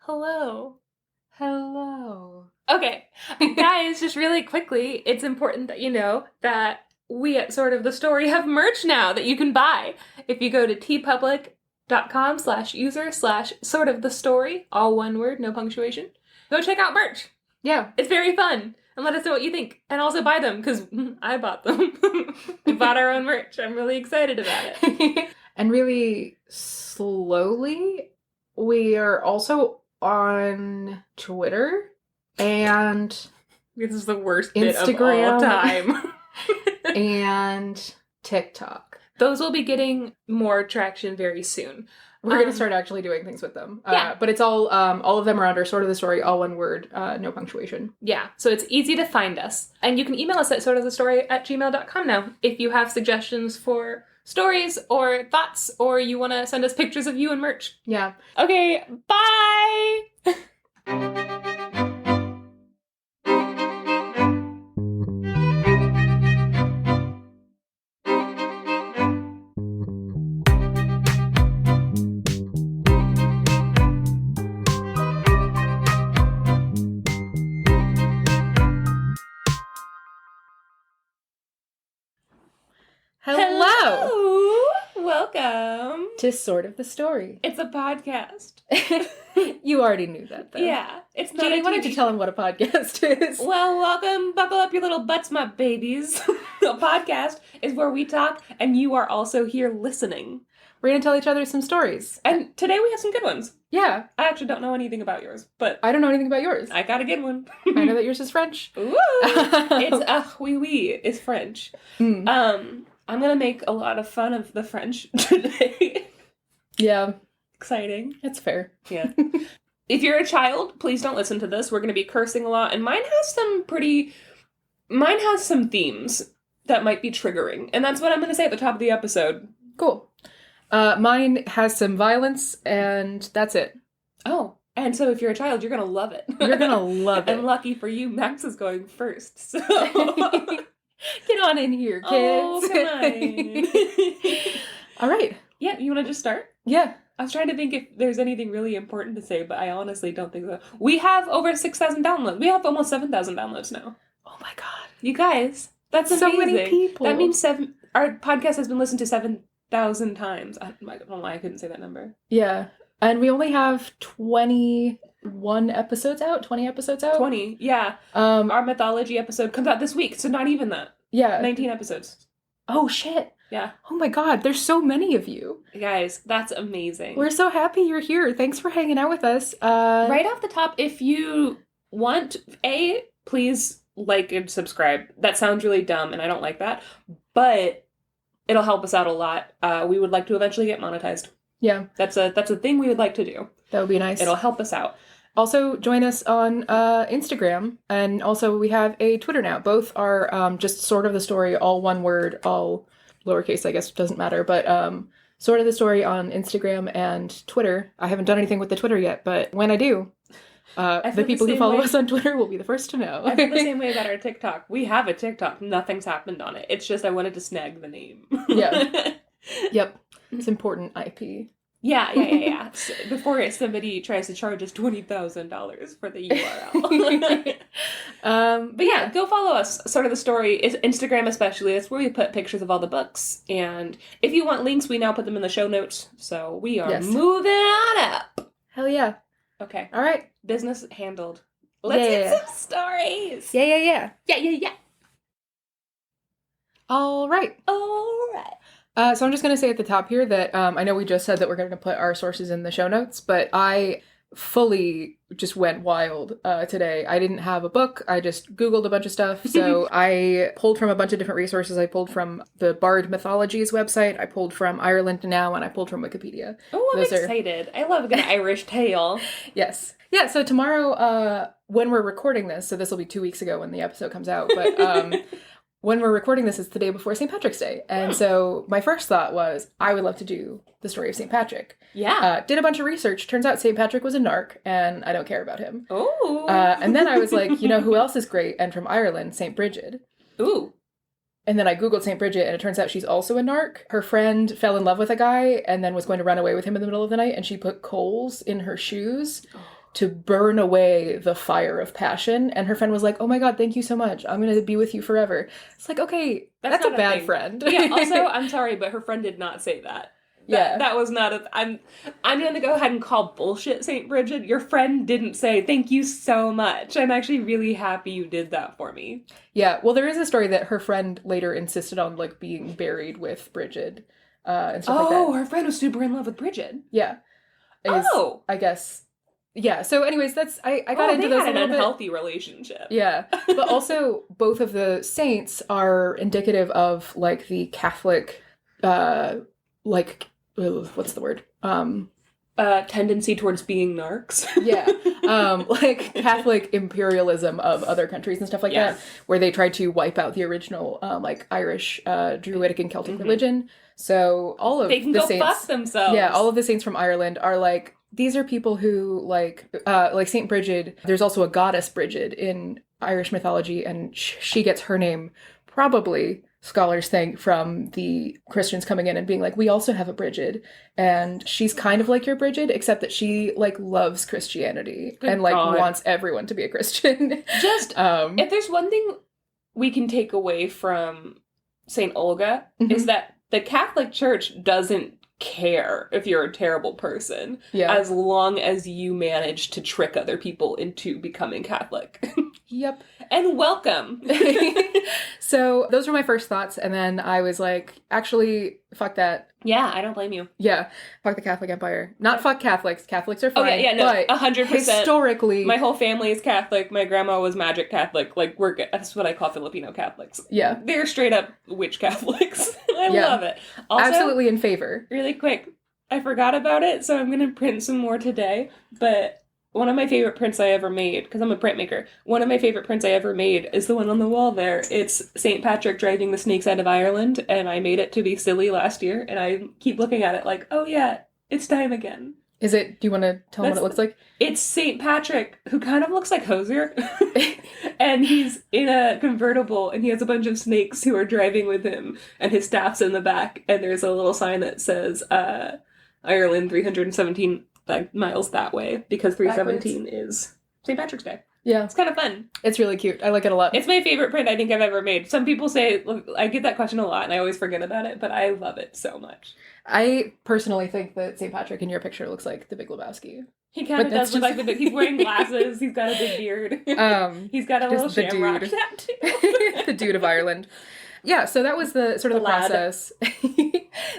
Hello. Hello. Okay, guys, just really quickly, it's important that you know that we at Sort of the Story have merch now that you can buy. If you go to tpublic.com/user/sortofthestory, all one word, no punctuation, go check out merch. Yeah. It's very fun. And let us know what you think. And also buy them, because I bought them. We bought our own merch. I'm really excited about it. And really slowly, we are also on Twitter and This is the worst bit Instagram of all time. and TikTok. Those will be getting more traction very soon. We're going to start actually doing things with them. Yeah. But it's all of them are under Sort of the Story, all one word, no punctuation. Yeah, so it's easy to find us. And you can email us at sortofthestory@gmail.com now if you have suggestions for stories or thoughts, or you want to send us pictures of you and merch. Yeah. Okay, bye! Hello! Welcome To Sort of the Story. It's a podcast. You already knew that, though. Yeah, it's not Janey, a why don't you tell them what a podcast is? Well, welcome. Buckle up your little butts, my babies. A podcast is where we talk, and you are also here listening. We're going to tell each other some stories. And today we have some good ones. Yeah. I actually don't know anything about yours, but I don't know anything about yours. I got a good one. I know that yours is French. Ooh! It's oui oui is French. Mm. I'm gonna make a lot of fun of the French today. Yeah. Exciting. That's fair. Yeah. If you're a child, please don't listen to this. We're gonna be cursing a lot, and mine has some themes that might be triggering, and that's what I'm gonna say at the top of the episode. Cool. Mine has some violence, and that's it. Oh, and so if you're a child, you're gonna love it. You're gonna love it. And lucky for you, Max is going first, so... Get on in here, kids. Oh, come on. All right. Yeah, you want to just start? Yeah. I was trying to think if there's anything really important to say, but I honestly don't think so. We have over 6,000 downloads. We have almost 7,000 downloads now. Oh my god. You guys, that's so amazing. many people. That means our podcast has been listened to 7,000 times. I don't know why I couldn't say that number. Yeah. And we only have 21 episodes out? 20 episodes out? 20, yeah. Our mythology episode comes out this week, so not even that. Yeah. 19 episodes. Oh, shit. Yeah. Oh my god, there's so many of you. Guys, that's amazing. We're so happy you're here. Thanks for hanging out with us. Right off the top, if you want, please like and subscribe. That sounds really dumb, and I don't like that, but it'll help us out a lot. We would like to eventually get monetized. Yeah. That's a thing we would like to do. That would be nice. It'll help us out. Also, join us on Instagram, and also we have a Twitter now. Both are just Sort of the Story, all one word, all lowercase, I guess, doesn't matter, but Sort of the Story on Instagram and Twitter. I haven't done anything with the Twitter yet, but when I do, the people who follow us on Twitter will be the first to know. I feel the same way about our TikTok. We have a TikTok. Nothing's happened on it. It's just I wanted to snag the name. Yeah. Yep. It's important IP. Yeah. Before somebody tries to charge us $20,000 for the URL. But yeah, go follow us. Sort of the Story is Instagram especially. That's where we put pictures of all the books. And if you want links, we now put them in the show notes. So we are moving on up. Hell yeah. Okay. All right. Business handled. Let's get some stories. Yeah. Yeah. All right. So I'm just going to say at the top here that I know we just said that we're going to put our sources in the show notes, but I fully just went wild today. I didn't have a book. I just Googled a bunch of stuff. So I pulled from a bunch of different resources. I pulled from the Bard Mythologies website. I pulled from Ireland Now, and I pulled from Wikipedia. Oh, I'm excited. I love a good Irish tale. Yes. Yeah, so tomorrow, when we're recording this, so this will be 2 weeks ago when the episode comes out, but when we're recording this, it's the day before St. Patrick's Day. And so my first thought was, I would love to do the story of St. Patrick. Yeah. Did a bunch of research. Turns out St. Patrick was a narc, and I don't care about him. Ooh. And then I was like, you know who else is great? And from Ireland, St. Bridget. Ooh. And then I Googled St. Bridget, and it turns out she's also a narc. Her friend fell in love with a guy and then was going to run away with him in the middle of the night, and she put coals in her shoes to burn away the fire of passion. And her friend was like, oh my God, thank you so much. I'm going to be with you forever. It's like, okay, that's a bad friend. Yeah, also, I'm sorry, but her friend did not say that. That was not I'm going to go ahead and call bullshit St. Bridget. Your friend didn't say, thank you so much. I'm actually really happy you did that for me. Yeah, well, there is a story that her friend later insisted on, like, being buried with Bridget and stuff like that. Oh, her friend was super in love with Bridget. Yeah. I guess. Yeah, so anyways, that's, I got into those a little bit. They had an unhealthy relationship. Yeah, but also both of the saints are indicative of, like, the Catholic, what's the word? Tendency towards being narcs. Yeah. Like Catholic imperialism of other countries and stuff like that, where they tried to wipe out the original, like, Irish, Druidic and Celtic religion. So all of they can the go saints, fuck themselves. Yeah, all of the saints from Ireland are like, these are people who, like Saint Bridget. There's also a goddess Bridget in Irish mythology, and she gets her name, probably, scholars think, from the Christians coming in and being like, we also have a Bridget, and she's kind of like your Bridget, except that she, like, loves Christianity and, like, wants everyone to be a Christian. Just, if there's one thing we can take away from St. Olga, is that the Catholic Church doesn't care if you're a terrible person, as long as you manage to trick other people into becoming Catholic. Yep. And welcome. So those were my first thoughts, and then I was like, actually, fuck that. Yeah, I don't blame you. Yeah, fuck the Catholic Empire. Not fuck Catholics. Catholics are fine. Oh, yeah, no, but 100%. Historically, my whole family is Catholic. My grandma was magic Catholic. Like, we're good. That's what I call Filipino Catholics. Yeah. They're straight up witch Catholics. I love it. Also, absolutely in favor. Really quick, I forgot about it, so I'm going to print some more today, but one of my favorite prints I ever made, because I'm a printmaker, one of my favorite prints I ever made is the one on the wall there. It's St. Patrick driving the snakes out of Ireland, and I made it to be silly last year, and I keep looking at it like, oh yeah, it's time again. Is it, do you want to tell them what it looks like? It's St. Patrick, who kind of looks like Hozier, and he's in a convertible, and he has a bunch of snakes who are driving with him, and his staff's in the back, and there's a little sign that says, Ireland 317 miles that way, because 317 is St. Patrick's Day. Yeah. It's kind of fun. It's really cute. I like it a lot. It's my favorite print I think I've ever made. Some people say, look, I get that question a lot, and I always forget about it, but I love it so much. I personally think that St. Patrick in your picture looks like the Big Lebowski. He kind of does look like the big... He's wearing glasses. He's got a big beard. He's got a little shamrock tattoo. The dude of Ireland. Yeah, so that was the sort of the process.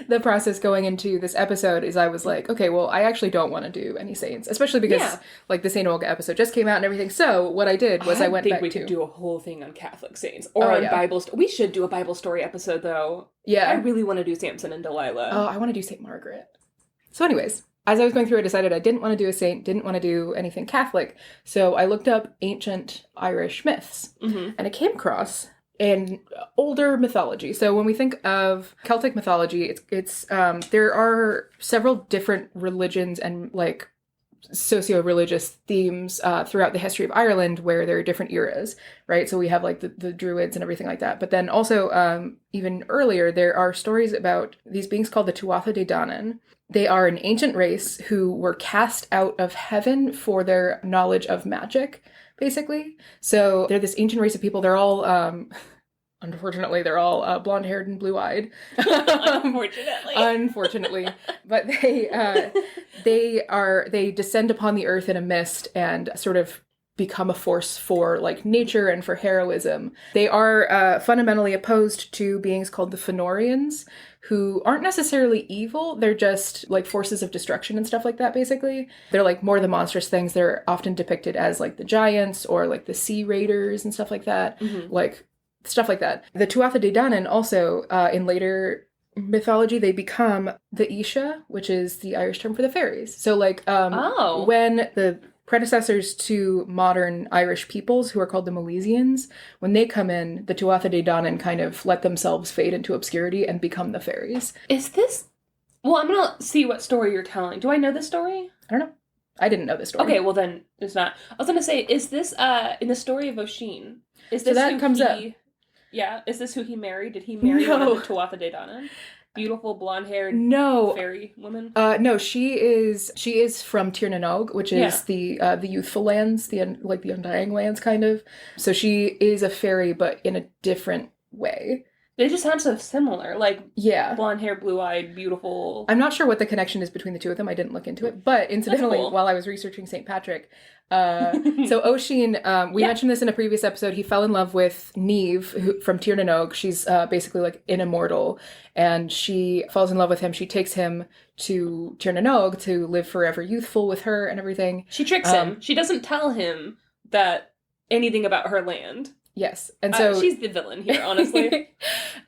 The process going into this episode is I was like, okay, well, I actually don't want to do any saints, especially because like the Saint Olga episode just came out and everything. So what I did was I went back to... we could do a whole thing on Catholic saints or on Bible. We should do a Bible story episode though. Yeah, I really want to do Samson and Delilah. Oh, I want to do Saint Margaret. So, anyways. As I was going through, I decided I didn't want to do a saint, didn't want to do anything Catholic. So I looked up ancient Irish myths, and I came across an older mythology. So when we think of Celtic mythology, it's there are several different religions and like socio-religious themes throughout the history of Ireland where there are different eras, right? So we have like the Druids and everything like that. But then also even earlier, there are stories about these beings called the Tuatha De Danann. They are an ancient race who were cast out of heaven for their knowledge of magic, basically. So they're this ancient race of people. They're all, unfortunately, they're all blonde-haired and blue-eyed. Unfortunately. But they descend upon the earth in a mist and sort of become a force for like nature and for heroism. They are fundamentally opposed to beings called the Fëanorians, who aren't necessarily evil. They're just like forces of destruction and stuff like that, basically. They're like more the monstrous things. They're often depicted as like the giants or like the sea raiders and stuff like that. Like stuff like that. The Tuatha De Danann also in later mythology, they become the Isha, which is the Irish term for the fairies. So like when the predecessors to modern Irish peoples, who are called the Milesians, when they come in, the Tuatha De Danann kind of let themselves fade into obscurity and become the fairies. Is this... Well, I'm going to see what story you're telling. Do I know this story? I don't know. I didn't know this story. Okay, well then, it's not. I was going to say, is this in the story of Oisin? Is this so that comes up. Yeah, is this who he married? Did he marry one of the Tuatha De Danann? beautiful blonde-haired No. fairy woman? No, she is from Tir na Nog, which is the youthful lands, the undying lands, kind of. So she is a fairy, but in a different way. They just sound so similar, like yeah, blonde hair, blue-eyed, beautiful. I'm not sure what the connection is between the two of them. I didn't look into it, but incidentally, cool. While I was researching St. Patrick, so Oisin, we mentioned this in a previous episode. He fell in love with Niamh from Tir na Nog. She's basically like an immortal, and she falls in love with him. She takes him to Tir na Nog to live forever youthful with her and everything. She tricks him. She doesn't tell him that anything about her land. Yes, and so she's the villain here, honestly.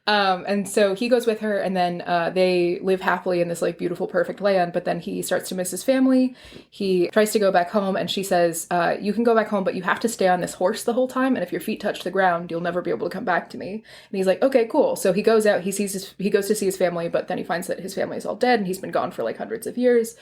And so he goes with her, and then they live happily in this like beautiful, perfect land. But then he starts to miss his family. He tries to go back home, and she says, "You can go back home, but you have to stay on this horse the whole time. And if your feet touch the ground, you'll never be able to come back to me." And he's like, "Okay, cool." So he goes out. He goes to see his family, but then he finds that his family is all dead, and he's been gone for like hundreds of years.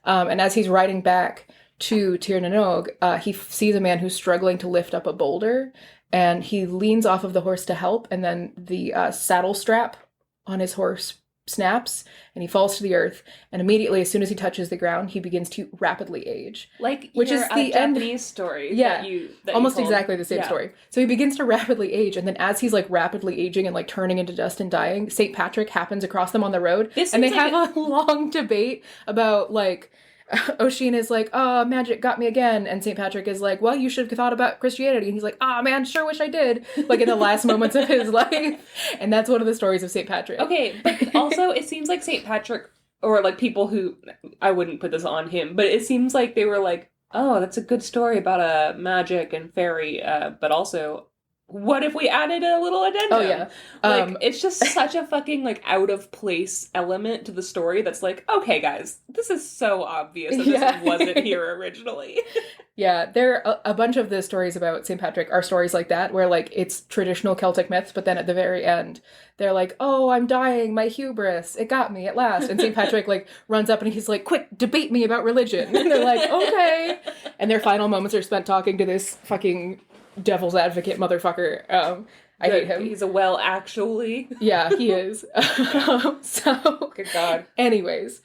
And as he's riding back to Tir na Nog, he sees a man who's struggling to lift up a boulder. And he leans off of the horse to help, and then the saddle strap on his horse snaps, and he falls to the earth. And immediately, as soon as he touches the ground, he begins to rapidly age. Which is the Japanese story. Yeah, that almost exactly the same story. So he begins to rapidly age, and then as he's like rapidly aging and like turning into dust and dying, St. Patrick happens across them on the road, and they have a long debate about like. Oisin is like, "Oh, magic got me again," and St. Patrick is like, "Well, you should have thought about Christianity," and he's like, "Oh man, sure wish I did," like in the last moments of his life. And that's one of the stories of St. Patrick. Okay, but also it seems like St. Patrick, or like people who, I wouldn't put this on him, but it seems like they were like, "Oh, that's a good story about magic and fairy," but also, what if we added a little addendum? Oh, yeah. Like, it's just such a fucking, like, out-of-place element to the story that's like, okay, guys, this is so obvious that this wasn't here originally. Yeah, there are a bunch of the stories about St. Patrick are stories like that, where, like, it's traditional Celtic myths, but then at the very end, they're like, "Oh, I'm dying, my hubris, it got me at last." And St. Patrick, like, runs up and he's like, "Quick, debate me about religion." And they're like, "Okay." And their final moments are spent talking to this fucking devil's advocate motherfucker. I hate him. He's a actually. Yeah, he is. So good God. Anyways,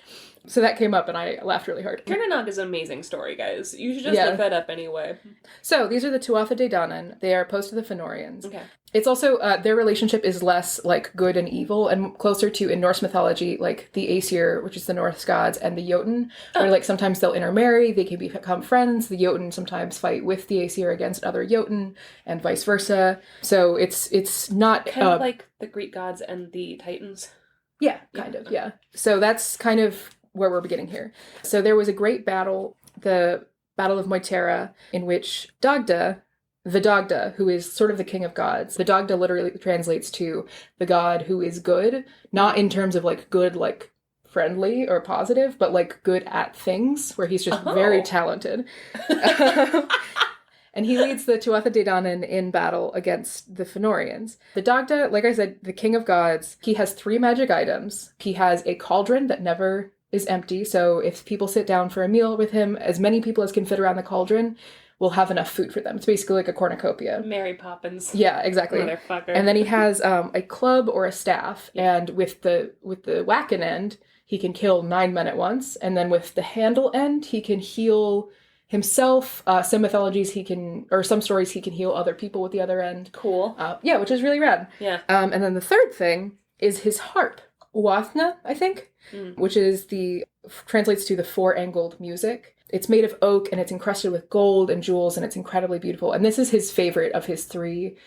so that came up and I laughed really hard. Tir na Nog is an amazing story, guys. You should just look that up anyway. So these are the Tuatha De Danann. They are opposed to the Fëanorians. Okay. It's also, their relationship is less, like, good and evil and closer to, in Norse mythology, like, the Aesir, which is the Norse gods, and the Jotun, where, like, sometimes they'll intermarry, they can become friends. The Jotun sometimes fight with the Aesir against other Jotun, and vice versa. So it's not... Kind of like the Greek gods and the Titans. Yeah, kind of, yeah. So that's kind of where we're beginning here. So there was a great battle, the Battle of Moitera, in which Dagda, the Dagda, who is sort of the king of gods. The Dagda literally translates to the god who is good, not in terms of like good, like friendly or positive, but like good at things, where he's just very talented. And he leads the Tuatha De Danann in battle against the Fëanorians. The Dagda, like I said, the king of gods, he has 3 magic items. He has a cauldron that never is empty, so if people sit down for a meal with him, as many people as can fit around the cauldron will have enough food for them. It's basically like a cornucopia. Mary Poppins. Yeah, exactly. Motherfucker. And then he has a club or a staff, and with the whacking end, he can kill 9 men at once, and then with the handle end, he can heal himself. Some mythologies some stories he can heal other people with the other end. Cool. Yeah, which is really rad. Yeah. And then the third thing is his harp. Uathna, I think, which is translates to the 4-angled music. It's made of oak and it's encrusted with gold and jewels and it's incredibly beautiful. And this is his favorite of his three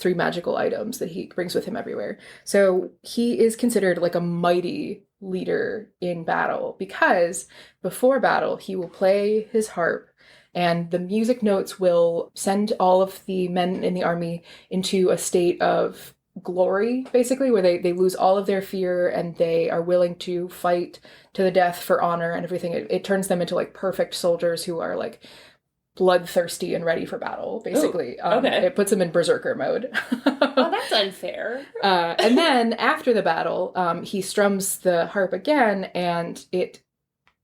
magical items that he brings with him everywhere. So he is considered like a mighty leader in battle because before battle, he will play his harp and the music notes will send all of the men in the army into a state of glory, basically, where they lose all of their fear and they are willing to fight to the death for honor and everything. It turns them into like perfect soldiers who are like bloodthirsty and ready for battle, basically. Ooh, okay. It puts them in berserker mode. Oh, that's unfair. And then after the battle, he strums the harp again and it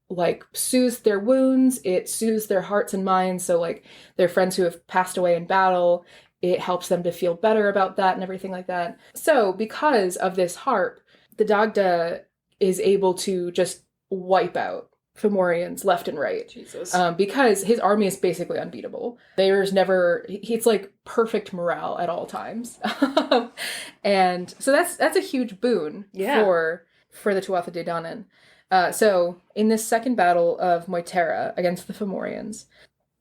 like soothes their wounds, it soothes their hearts and minds. So like their friends who have passed away in battle, it helps them to feel better about that and everything like that. So because of this harp, the Dagda is able to just wipe out Fomorians left and right. Jesus. Because his army is basically unbeatable. There's never, it's like perfect morale at all times. And so that's a huge boon for the Tuatha De Danann. So in this second battle of Moitera against the Fomorians,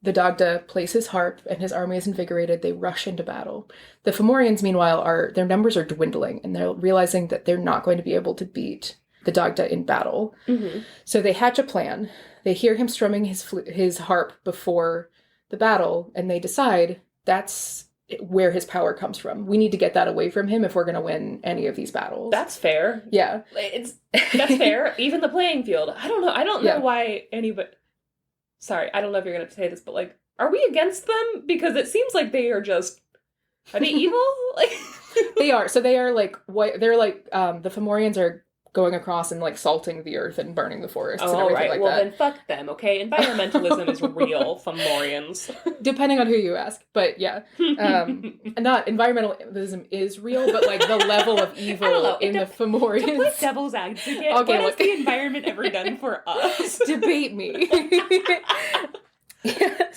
the Dagda plays his harp and his army is invigorated. They rush into battle. The Fomorians, meanwhile, their numbers are dwindling and they're realizing that they're not going to be able to beat the Dagda in battle. Mm-hmm. So they hatch a plan. They hear him strumming his harp before the battle, and they decide that's where his power comes from. We need to get that away from him if we're going to win any of these battles. That's fair. Yeah. That's fair. Even the playing field. I don't know. I don't know why anybody... Sorry, I don't know if you're going to say this, but, like, are we against them? Because it seems like they are just... Are they evil? Like... They are. So they are, like, white. They're, like, the Fomorians are going across and, like, salting the earth and burning the forests and everything like that. Well, then fuck them, okay? Environmentalism is real, Fomorians. Depending on who you ask. But, yeah. Not environmentalism is real, but, like, the level of evil in the Fomorians. To play devil's advocate, what has the environment ever done for us? Debate me. Yeah,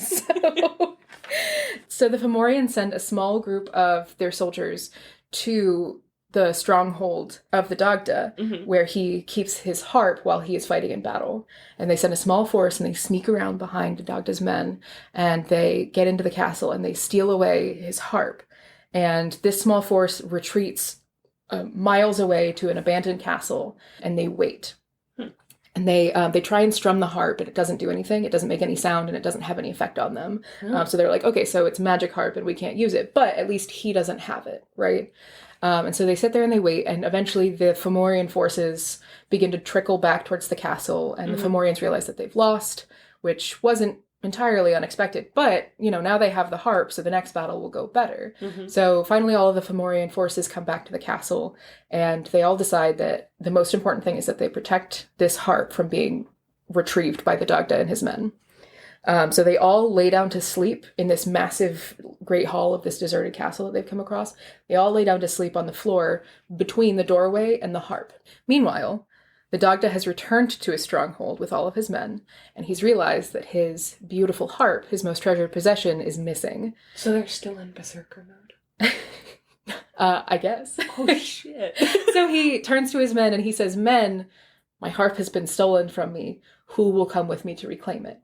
so the Fomorians send a small group of their soldiers to the stronghold of the Dagda, where he keeps his harp while he is fighting in battle. And they send a small force and they sneak around behind the Dagda's men, and they get into the castle and they steal away his harp. And this small force retreats miles away to an abandoned castle, and they wait. And they try and strum the harp, and it doesn't do anything. It doesn't make any sound, and it doesn't have any effect on them. So they're like, okay, so it's magic harp, and we can't use it. But at least he doesn't have it, right? And so they sit there and they wait, and eventually the Fomorian forces begin to trickle back towards the castle, and the Fomorians realize that they've lost, which wasn't entirely unexpected. But, now they have the harp, so the next battle will go better. So finally all of the Fomorian forces come back to the castle, and they all decide that the most important thing is that they protect this harp from being retrieved by the Dagda and his men. So they all lay down to sleep in this massive great hall of this deserted castle that they've come across. They all lay down to sleep on the floor between the doorway and the harp. Meanwhile, the Dagda has returned to his stronghold with all of his men, and he's realized that his beautiful harp, his most treasured possession, is missing. So they're still in berserker mode? I guess. Oh, shit. So he turns to his men and he says, "Men, my harp has been stolen from me. Who will come with me to reclaim it?"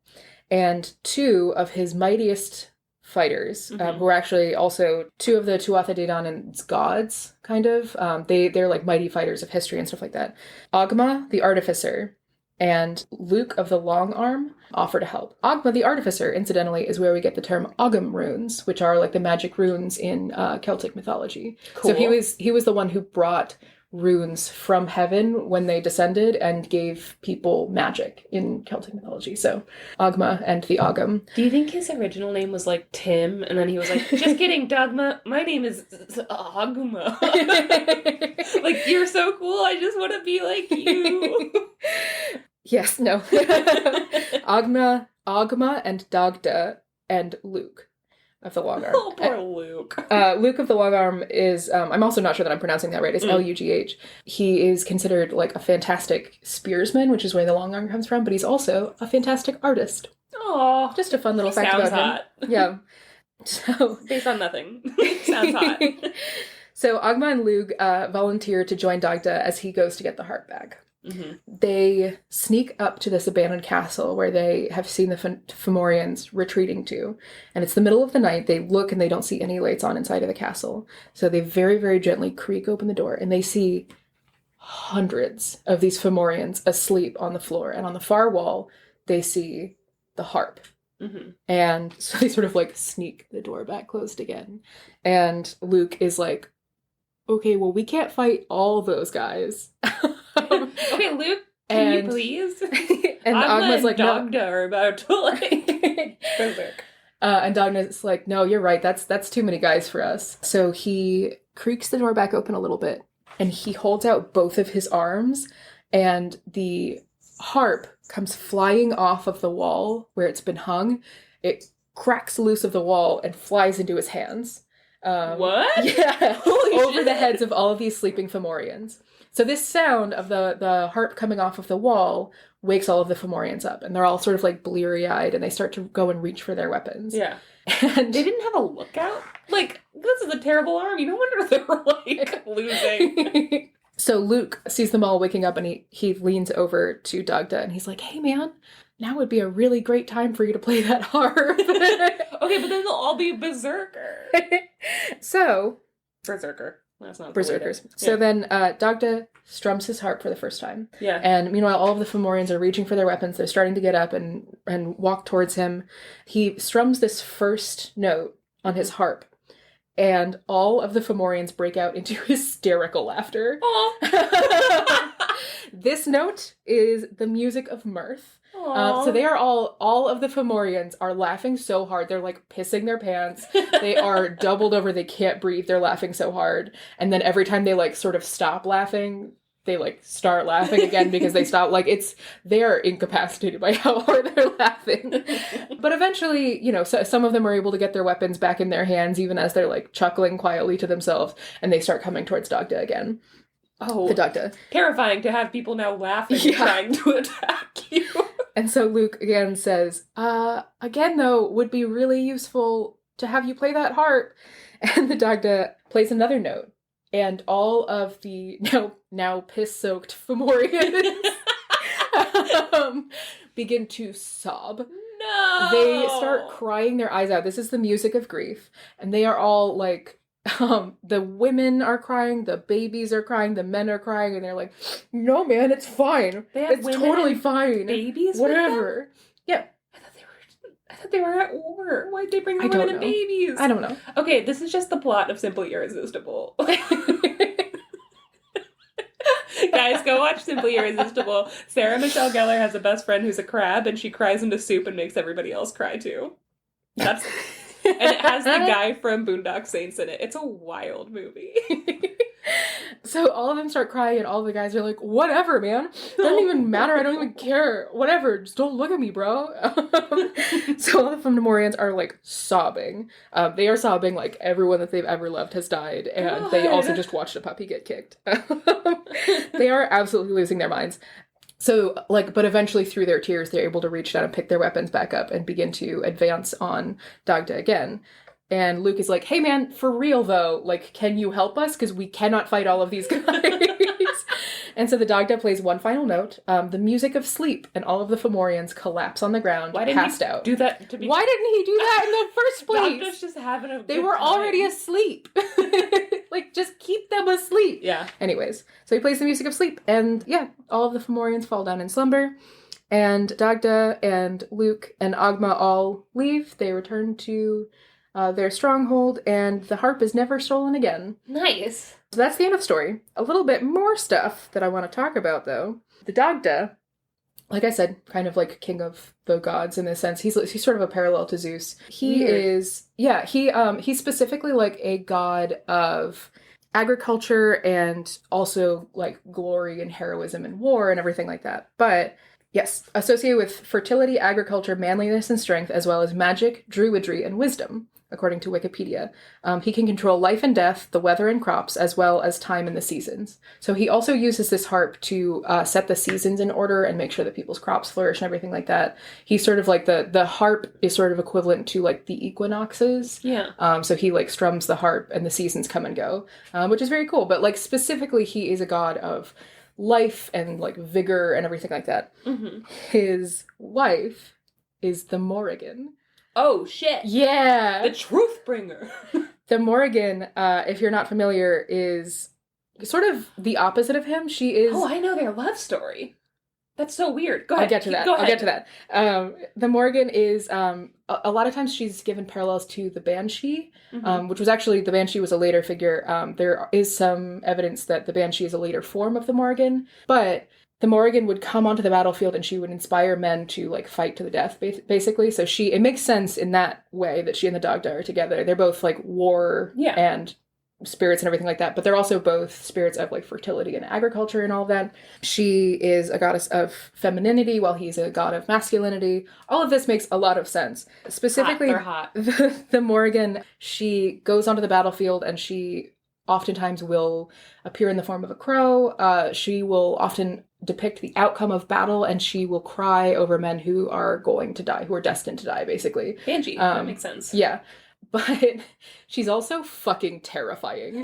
And two of his mightiest fighters, who are actually also two of the Tuatha De Danann's gods, kind of. They're like mighty fighters of history and stuff like that. Ogma, the artificer, and Luke of the Long Arm offer to help. Ogma, the artificer, incidentally, is where we get the term Ogham runes, which are like the magic runes in Celtic mythology. Cool. So he was the one who brought runes from heaven when they descended and gave people magic in Celtic mythology. So Ogma and the Ogham. Do you think his original name was like Tim, and then he was like, just kidding, Dogma, my name is Ogma. Like, you're so cool, I just want to be like you. Yes, no. Ogma and Dagda and Luke of the Long Arm. Oh, poor Luke. Luke of the Long Arm is, I'm also not sure that I'm pronouncing that right, it's Lugh. He is considered like a fantastic spearsman, which is where the Long Arm comes from, but he's also a fantastic artist. Oh, just a fun little fact about hot. Him. Yeah. So based on nothing. Sounds hot. So Ogma and Lugh volunteer to join Dagda as he goes to get the harp back. They sneak up to this abandoned castle where they have seen the Fomorians retreating to. And it's the middle of the night. They look and they don't see any lights on inside of the castle. So they very, very gently creak open the door and they see hundreds of these Fomorians asleep on the floor. And on the far wall, they see the harp. And so they sort of like sneak the door back closed again. And Luke is like, okay, well, we can't fight all those guys. Okay, Luke, can you please? And Ogma's like, Dagda are about to like berserk. And Dagda's like, no, you're right. That's too many guys for us. So he creaks the door back open a little bit, and he holds out both of his arms, and the harp comes flying off of the wall where it's been hung. It cracks loose of the wall and flies into his hands. What? Yeah, Holy over shit. the heads of all of these sleeping Fomorians. So this sound of the harp coming off of the wall wakes all of the Fomorians up, and they're all sort of like bleary-eyed, and they start to go and reach for their weapons. Yeah. And they didn't have a lookout? Like, this is a terrible army. No wonder they were, like, losing. So Luke sees them all waking up, and he leans over to Dagda, and he's like, hey, man, now would be a really great time for you to play that harp. Okay, but then they'll all be berserker. So... Berserker. That's not Berserkers. So then Dagda strums his harp for the first time. Yeah. And meanwhile, all of the Fomorians are reaching for their weapons. They're starting to get up and walk towards him. He strums this first note on his harp, and all of the Fomorians break out into hysterical laughter. This note is the music of mirth. So they are all of the Fomorians are laughing so hard. They're like pissing their pants. They are doubled over. They can't breathe. They're laughing so hard. And then every time they like sort of stop laughing, they like start laughing again because they stop. Like they're incapacitated by how hard they're laughing. But eventually, you know, some of them are able to get their weapons back in their hands, even as they're like chuckling quietly to themselves, and they start coming towards Dagda again. Oh, the Dagda. Terrifying to have people now laughing and trying to attack you. And so Luke again says, again though, would be really useful to have you play that harp. And the Dagda plays another note. And all of the now piss-soaked Fomorians begin to sob. No! They start crying their eyes out. This is the music of grief. And they are all like, the women are crying, the babies are crying, the men are crying, and they're like, no man, it's fine. It's totally fine. Babies? Whatever. Yeah. I thought they were at war. Why'd they bring the women and babies? I don't know. Okay, this is just the plot of Simply Irresistible. Guys, go watch Simply Irresistible. Sarah Michelle Gellar has a best friend who's a crab, and she cries into soup and makes everybody else cry too. And it has the guy from Boondock Saints in it. It's a wild movie. So all of them start crying, and all the guys are like, whatever, man. It doesn't even matter. I don't even care. Whatever. Just don't look at me, bro. So all the Fomorians are, like, sobbing. They are sobbing like everyone that they've ever loved has died, and they also just watched a puppy get kicked. They are absolutely losing their minds. So, like, but eventually through their tears, they're able to reach down and pick their weapons back up and begin to advance on Dagda again. And Luke is like, hey man, for real though, like, can you help us? Because we cannot fight all of these guys. And so the Dagda plays one final note, the music of sleep, and all of the Fomorians collapse on the ground, passed out. Do that to be... Why didn't he do that in the first place? Dagda's just having a They were already asleep. Like, just keep them asleep. Yeah. Anyways, so he plays the music of sleep, and yeah, all of the Fomorians fall down in slumber, and Dagda and Luke and Agma all leave. They return to their stronghold, and the harp is never stolen again. Nice. So that's the end of the story. A little bit more stuff that I want to talk about, though. The Dagda, like I said, kind of like king of the gods in this sense. He's sort of a parallel to Zeus. He's specifically like a god of agriculture and also like glory and heroism and war and everything like that. But yes, associated with fertility, agriculture, manliness, and strength, as well as magic, druidry, and wisdom, according to Wikipedia. He can control life and death, the weather and crops, as well as time and the seasons. So he also uses this harp to set the seasons in order and make sure that people's crops flourish and everything like that. He's sort of like the harp is sort of equivalent to like the equinoxes. Yeah. So he like strums the harp and the seasons come and go, which is very cool. But like specifically, he is a god of life and like vigor and everything like that. Mm-hmm. His wife is the Morrigan. Oh, shit. Yeah. The truth bringer. The Morrigan, if you're not familiar, is sort of the opposite of him. She is... Oh, I know their love story. That's so weird. Go ahead. I'll get to that. The Morrigan is... a lot of times she's given parallels to the Banshee, which was actually... The Banshee was a later figure. There is some evidence that the Banshee is a later form of the Morrigan, but... The Morrigan would come onto the battlefield and she would inspire men to, like, fight to the death, basically. So it makes sense in that way that she and the Dagda are together. They're both, like, war and spirits and everything like that, but they're also both spirits of like fertility and agriculture and all of that. She is a goddess of femininity while he's a god of masculinity. All of this makes a lot of sense. Specifically, hot. The Morrigan, she goes onto the battlefield and she oftentimes will appear in the form of a crow. She will often depict the outcome of battle, and she will cry over men who are going to die, who are destined to die, basically. Banshee, that makes sense. Yeah. But she's also fucking terrifying.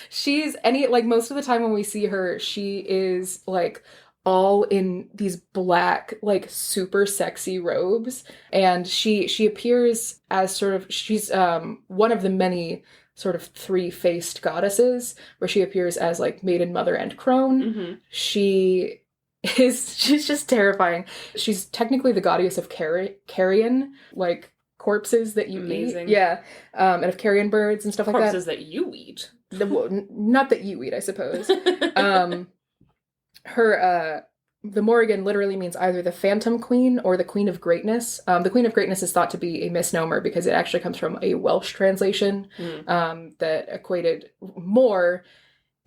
She's most of the time when we see her, she is like all in these black, like super sexy robes. And she appears as she's one of the many sort of three-faced goddesses, where she appears as like maiden, mother, and crone. Mm-hmm. She's just terrifying. She's technically the goddess of carrion, like corpses that you eat. Yeah. And of carrion birds and stuff like that. Corpses that you eat. Not that you eat, I suppose. The Morrigan literally means either the Phantom Queen or the Queen of Greatness. The Queen of Greatness is thought to be a misnomer because it actually comes from a Welsh translation that equated more.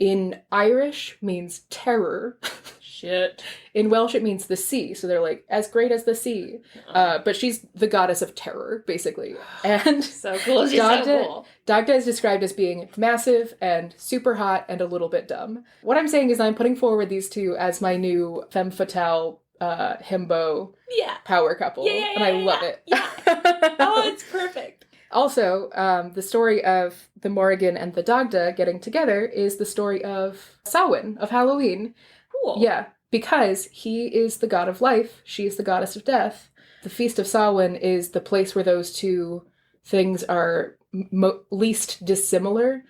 In Irish means terror. Shit. In Welsh, it means the sea. So they're like, as great as the sea. But she's the goddess of terror, basically. And so cool. She's so cool. Dagda is described as being massive and super hot and a little bit dumb. What I'm saying is I'm putting forward these two as my new femme fatale himbo power couple. And I love it. Yeah. Oh, it's perfect. Also, the story of the Morrigan and the Dagda getting together is the story of Samhain, of Halloween. Cool. Yeah, because he is the god of life, she is the goddess of death. The Feast of Samhain is the place where those two things are least dissimilar,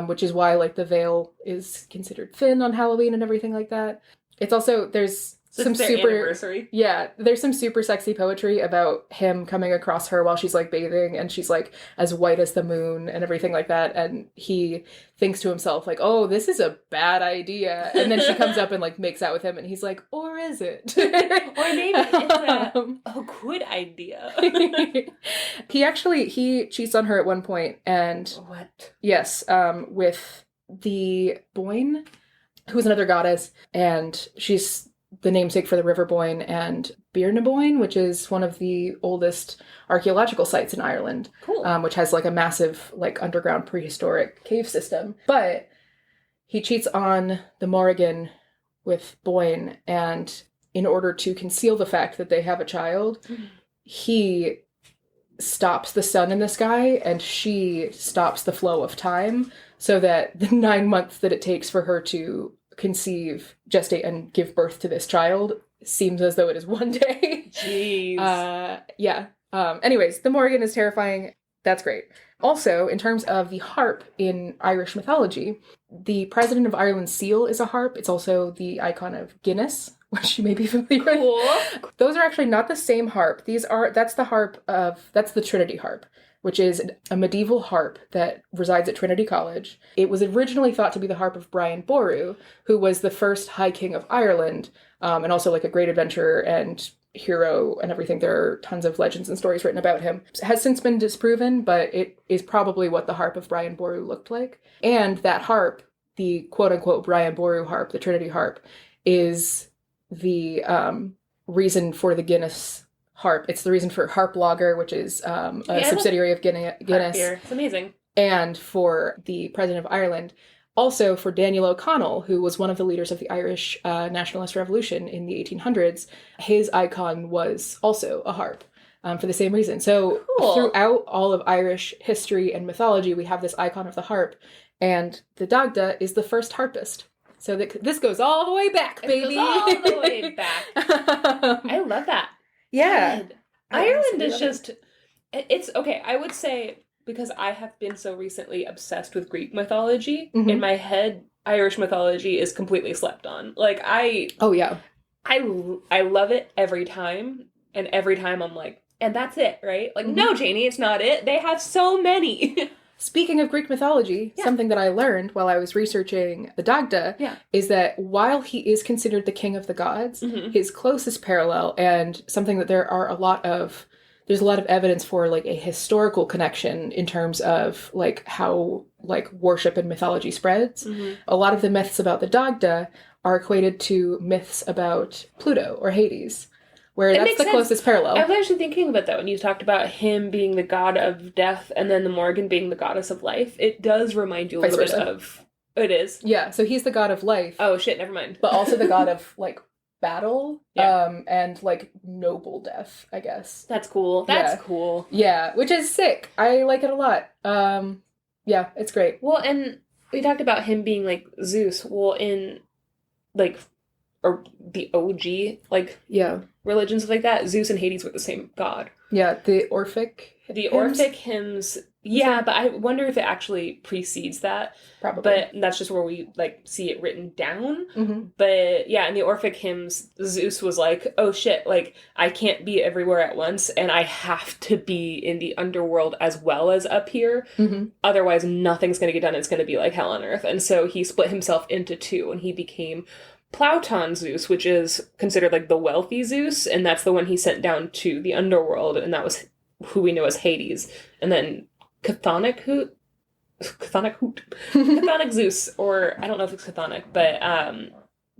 which is why like the veil is considered thin on Halloween and everything like that. It's also, there's some super anniversary. Yeah, there's some super sexy poetry about him coming across her while she's like bathing, and she's like as white as the moon and everything like that, and he thinks to himself like, oh, this is a bad idea, and then she comes up and like makes out with him, and he's like, or is it? Or maybe it's a good idea. he cheats on her at one point, and what? Yes, with the Boyne, who's another goddess, and she's the namesake for the River Boyne and Birnaboyne, which is one of the oldest archaeological sites in Ireland. Cool. Which has like a massive like underground prehistoric cave system. But he cheats on the Morrigan with Boyne, and in order to conceal the fact that they have a child, he stops the sun in the sky and she stops the flow of time, so that the 9 months that it takes for her to conceive, gestate, and give birth to this child seems as though it is one day. Jeez. Anyways, the Morrigan is terrifying. That's great. Also, in terms of the harp in Irish mythology, the President of Ireland's seal is a harp. It's also the icon of Guinness, which you may be familiar with. Cool. Those are actually not the same harp. That's the Trinity harp, which is a medieval harp that resides at Trinity College. It was originally thought to be the harp of Brian Boru, who was the first High King of Ireland, and also like a great adventurer and hero and everything. There are tons of legends and stories written about him. It has since been disproven, but it is probably what the harp of Brian Boru looked like. And that harp, the quote-unquote Brian Boru harp, the Trinity harp, is the reason for the Guinness harp. It's the reason for Harp Lager, which is a subsidiary of Guinness. It's amazing. And for the President of Ireland. Also for Daniel O'Connell, who was one of the leaders of the Irish nationalist revolution in the 1800s. His icon was also a harp for the same reason. So throughout all of Irish history and mythology, we have this icon of the harp. And the Dagda is the first harpist. So this goes all the way back, baby. It goes all the way back. I love that. Yeah. God. Ireland is just, it's, okay, I would say, because I have been so recently obsessed with Greek mythology, in my head, Irish mythology is completely slept on. Like, I love it every time, and every time I'm like, and that's it, right? Like, no, Janey, it's not it. They have so many. Speaking of Greek mythology, something that I learned while I was researching the Dagda is that while he is considered the king of the gods, his closest parallel, and something that there are a lot of there's a lot of evidence for like a historical connection in terms of like how like worship and mythology spreads. Mm-hmm. A lot of the myths about the Dagda are equated to myths about Pluto or Hades, where that's the closest parallel. I was actually thinking about that when you talked about him being the god of death and then the Morgan being the goddess of life. It does remind you a little bit of... It is. Yeah, so he's the god of life. Oh, shit, never mind. But also the god of, like, battle, and, like, noble death, I guess. That's cool. That's cool. Yeah, which is sick. I like it a lot. Yeah, it's great. Well, and we talked about him being, like, Zeus. Well, in, like, or the OG, like, religions like that, Zeus and Hades were the same god. Yeah, the Orphic hymns. Yeah, but I wonder if it actually precedes that. Probably. But that's just where we, like, see it written down. Mm-hmm. But, yeah, in the Orphic hymns, Zeus was like, oh, shit, like, I can't be everywhere at once, and I have to be in the underworld as well as up here. Mm-hmm. Otherwise, nothing's going to get done. It's going to be like hell on earth. And so he split himself into two, and he became Plauton Zeus, which is considered, like, the wealthy Zeus, and that's the one he sent down to the underworld, and that was who we know as Hades. And then Chthonic Zeus, or I don't know if it's Chthonic, but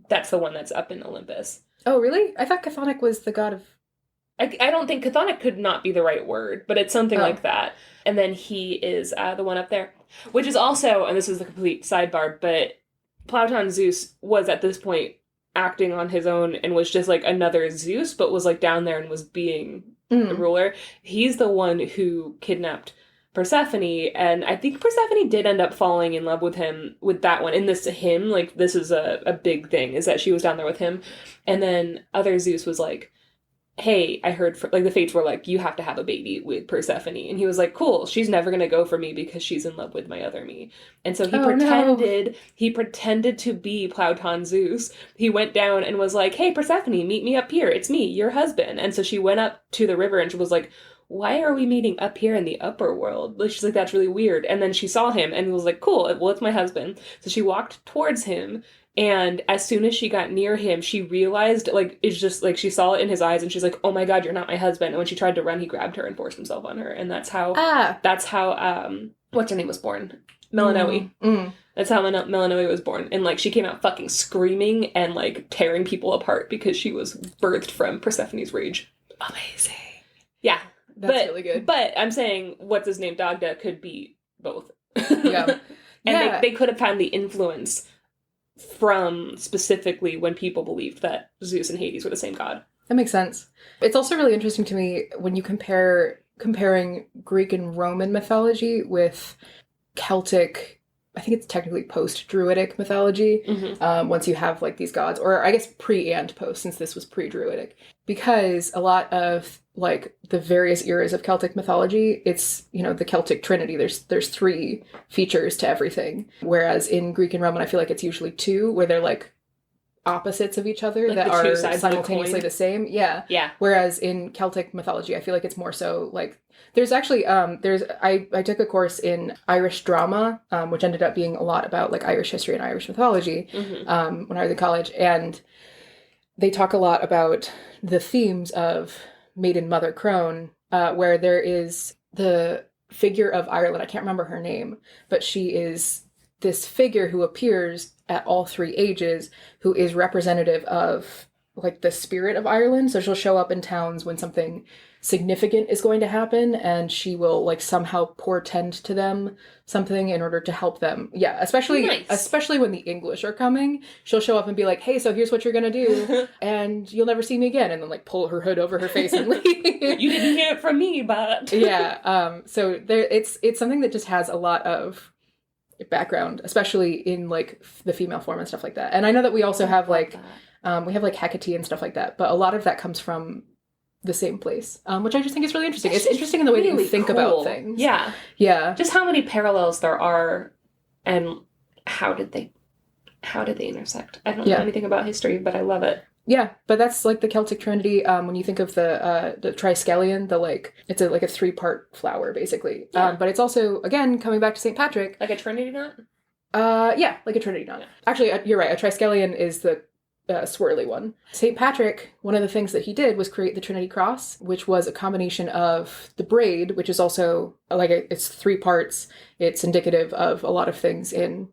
that's the one that's up in Olympus. Oh, really? I thought Chthonic was the god of... I don't think Chthonic could not be the right word, but it's something like that. And then he is the one up there, which is also, and this is the complete sidebar, but Plauton Zeus was at this point acting on his own and was just like another Zeus, but was like down there and was being the ruler. He's the one who kidnapped Persephone, and I think Persephone did end up falling in love with him with that one. In this hymn, like, this is a big thing, is that she was down there with him. And then other Zeus was like, hey, I heard, like, the Fates were like, you have to have a baby with Persephone. And he was like, cool, she's never going to go for me because she's in love with my other me. And so he pretended to be Plauton Zeus. He went down and was like, hey, Persephone, meet me up here. It's me, your husband. And so she went up to the river and she was like, why are we meeting up here in the upper world? Like, she's like, that's really weird. And then she saw him and was like, cool, well, it's my husband. So she walked towards him. And as soon as she got near him, she realized, like, it's just, like, she saw it in his eyes, and she's like, oh my god, you're not my husband. And when she tried to run, he grabbed her and forced himself on her. And that's how, what's her name was born? Melanoe. That's how Melanoe was born. And, like, she came out fucking screaming and, like, tearing people apart because she was birthed from Persephone's rage. Amazing. Yeah. That's really good. But I'm saying, what's his name, Dagda, could be both. Yeah. And they could have found the influence from specifically when people believed that Zeus and Hades were the same god. That makes sense. It's also really interesting to me when you comparing Greek and Roman mythology with Celtic, I think it's technically post-Druidic mythology, once you have, like, these gods, or I guess pre and post, since this was pre-Druidic, because a lot of, like, the various eras of Celtic mythology, it's, you know, the Celtic Trinity. There's three features to everything, whereas in Greek and Roman, I feel like it's usually two, where they're, like, opposites of each other, like, that are simultaneously the same. Yeah. Whereas in Celtic mythology, I feel like it's more so, like, there's actually, I took a course in Irish drama, which ended up being a lot about, like, Irish history and Irish mythology, when I was in college, and they talk a lot about the themes of Maiden Mother Crone, where there is the figure of Ireland. I can't remember her name, but she is this figure who appears at all three ages, who is representative of, like, the spirit of Ireland. So she'll show up in towns when something significant is going to happen, and she will, like, somehow portend to them something in order to help them. Yeah, especially when the English are coming, she'll show up and be like, hey, so here's what you're gonna do, and you'll never see me again, and then, like, pull her hood over her face and leave. You didn't hear it from me, but... Yeah, so there, it's something that just has a lot of background, especially in, like, the female form and stuff like that. And I know that we also have, like, we have, like, Hecate and stuff like that, but a lot of that comes from the same place, which I just think is really interesting. It's interesting in the way that you think about things. Yeah. Yeah. Just how many parallels there are, and how did they intersect? I don't know anything about history, but I love it. Yeah, but that's, like, the Celtic Trinity. When you think of the triskelion, it's a 3-part flower, basically. Yeah. But it's also, again, coming back to St. Patrick. Like a Trinity knot? Yeah, like a Trinity knot. Yeah. Actually, you're right. A triskelion is the swirly one. St. Patrick, one of the things that he did was create the Trinity Cross, which was a combination of the braid, which is also it's 3 parts. It's indicative of a lot of things in,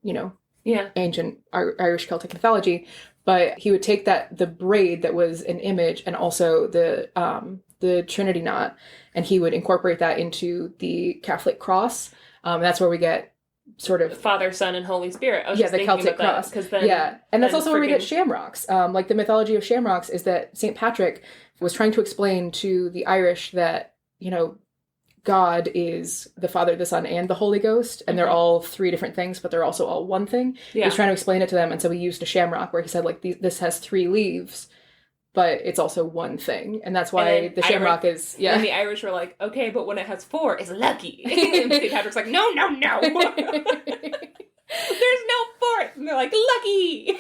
ancient Irish Celtic mythology. But he would take the braid that was an image and also the Trinity knot, and he would incorporate that into the Catholic cross. That's where we get sort of Father, Son, and Holy Spirit. The Celtic cross. And that's also where we get shamrocks. The mythology of shamrocks is that St. Patrick was trying to explain to the Irish that, God is the Father, the Son, and the Holy Ghost, and they're all 3 different things, but they're also all one thing. Yeah. He was trying to explain it to them, and so he used a shamrock where he said, this has 3 leaves, but it's also one thing, and that's why the shamrock is, And the Irish were like, okay, but when it has 4, it's lucky. And St. Patrick's like, no. There's no 4th. And they're like, lucky.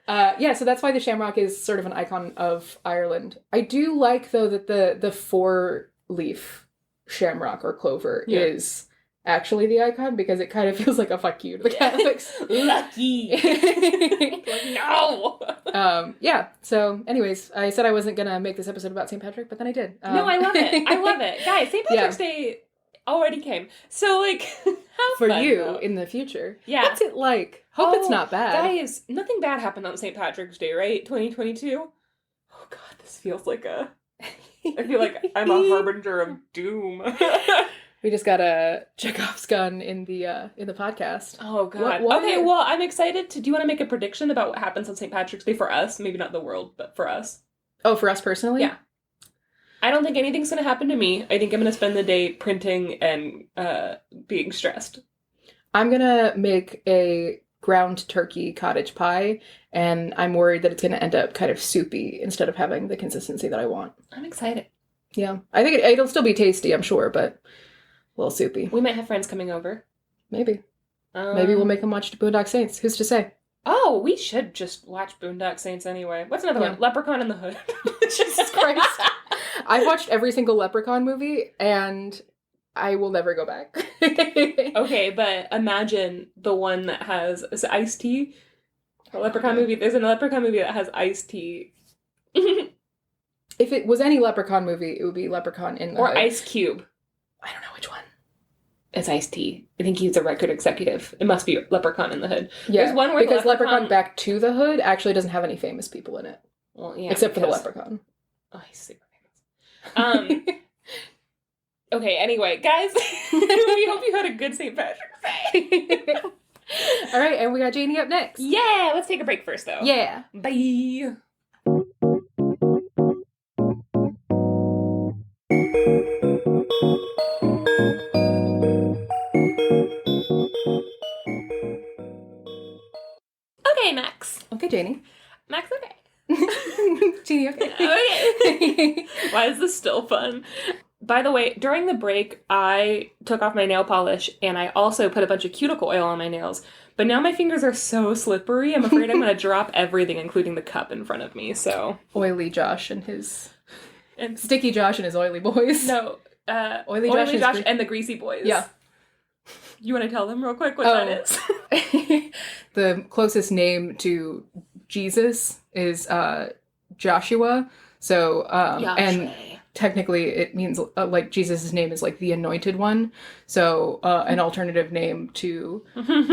So that's why the shamrock is sort of an icon of Ireland. I do like, though, that the 4-leaf shamrock or clover is actually the icon, because it kind of feels like a fuck you to the Catholics. Lucky. No. So anyways, I said I wasn't gonna make this episode about St. Patrick, but then I did. No, I love it. Guys, St. Patrick's Day already came. So, have for fun, you though. In the future. Yeah. What's it like? Hope it's not bad. Guys, nothing bad happened on St. Patrick's Day, right? 2022? Oh god, this feels like I feel like I'm a harbinger of doom. We just got a Chekhov's gun in the podcast. Oh god. Okay, well, I'm excited do you want to make a prediction about what happens on St. Patrick's Day for us? Maybe not the world, but for us. Oh, for us personally? Yeah. I don't think anything's going to happen to me. I think I'm going to spend the day printing and being stressed. I'm going to make a ground turkey cottage pie, and I'm worried that it's going to end up kind of soupy instead of having the consistency that I want. I'm excited. Yeah. I think it'll still be tasty, I'm sure, but a little soupy. We might have friends coming over. Maybe. Maybe we'll make them watch Boondock Saints. Who's to say? Oh, we should just watch Boondock Saints anyway. What's another one? Leprechaun in the Hood. Jesus Christ. I've watched every single Leprechaun movie, and I will never go back. Okay, but imagine the one that has Ice-T. A Leprechaun movie. There's a Leprechaun movie that has Ice-T. If it was any Leprechaun movie, it would be Leprechaun in the Hood. Or Ice Cube. I don't know which one. It's Ice-T. I think he's a record executive. It must be Leprechaun in the Hood. Yeah, there's one where because Leprechaun Back to the Hood actually doesn't have any famous people in it. Well, yeah, except for the Leprechaun. Oh, he's super famous. Okay, anyway, guys, we hope you had a good St. Patrick's Day. All right, and we got Janey up next. Yeah, let's take a break first, though. Yeah. Bye. Okay, Max. Okay, Janey. Max, okay. Janey, okay. Okay. Why is this still fun? By the way, during the break, I took off my nail polish, and I also put a bunch of cuticle oil on my nails. But now my fingers are so slippery, I'm afraid I'm going to drop everything, including the cup in front of me, so... Oily Josh and his... And Sticky Josh and his oily boys. No, Oily Josh and the Greasy Boys. Yeah. You want to tell them real quick what that is? The closest name to Jesus is Joshua. So, and technically it means like Jesus' name is like the anointed one. So an alternative name to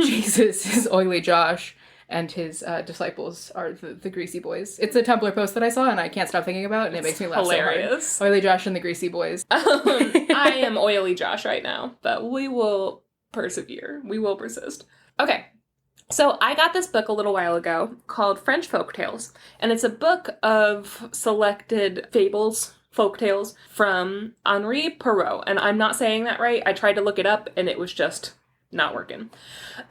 Jesus is Oily Josh, and his disciples are the Greasy Boys. It's a Tumblr post that I saw and I can't stop thinking about, and it makes me laugh hilarious. So hard. Oily Josh and the Greasy Boys. I am Oily Josh right now, but we will persevere. We will persist. Okay. So I got this book a little while ago called French Folktales, and it's a book of selected fables, folktales from Henri Perrault, and I'm not saying that right. I tried to look it up, and it was just not working.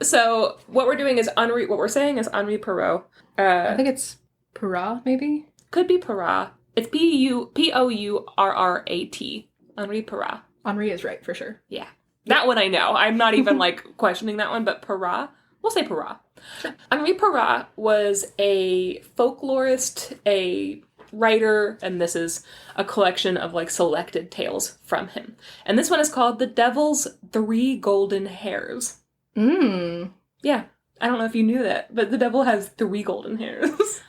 So what we're saying is Henri Perrault. I think it's Perrault, maybe? Could be Perrault. It's Pourrat. Henri Perrault. Henri is right, for sure. Yeah. That one I know. I'm not even, questioning that one, but Perrault. We'll say Perrault. Sure. Henri Perrault was a folklorist, a writer, and this is a collection of, selected tales from him. And this one is called The Devil's 3 Golden Hairs. Mm. Yeah. I don't know if you knew that, but the devil has 3 golden hairs.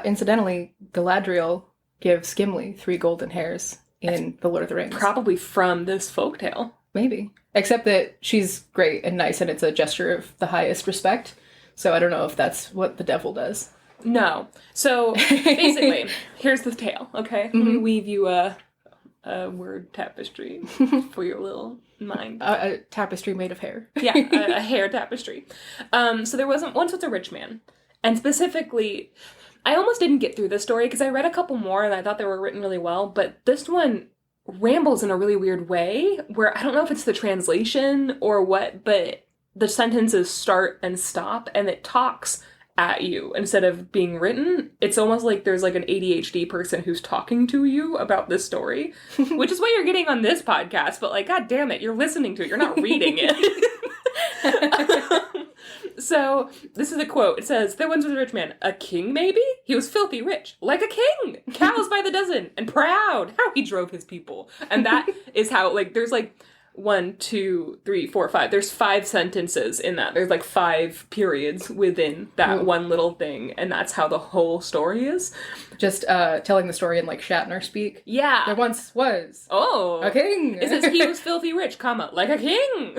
Incidentally, Galadriel gives Gimli 3 golden hairs in The Lord of the Rings. Probably from this folktale. Maybe. Except that she's great and nice, and it's a gesture of the highest respect. So I don't know if that's what the devil does. No. So, basically, here's the tale, okay? Mm-hmm. Let me weave you a word tapestry for your little mind. A tapestry made of hair. Yeah, a hair tapestry. So there once was a rich man. And specifically, I almost didn't get through this story because I read a couple more and I thought they were written really well, but this one rambles in a really weird way where I don't know if it's the translation or what, but the sentences start and stop and it talks at you instead of being written. It's almost like there's like an ADHD person who's talking to you about this story, which is what you're getting on this podcast, but like, God damn it, you're listening to it, you're not reading it. So, this is a quote. It says, there once was a rich man. A king, maybe? He was filthy rich. Like a king! Cows by the dozen. And proud! How he drove his people. And that is how, like, there's like 1, 2, 3, 4, 5. There's 5 sentences in that. There's like 5 periods within that one little thing. And that's how the whole story is. Just telling the story in like Shatner speak. Yeah. There once was. Oh. A king. It says he was filthy rich, comma, like a king.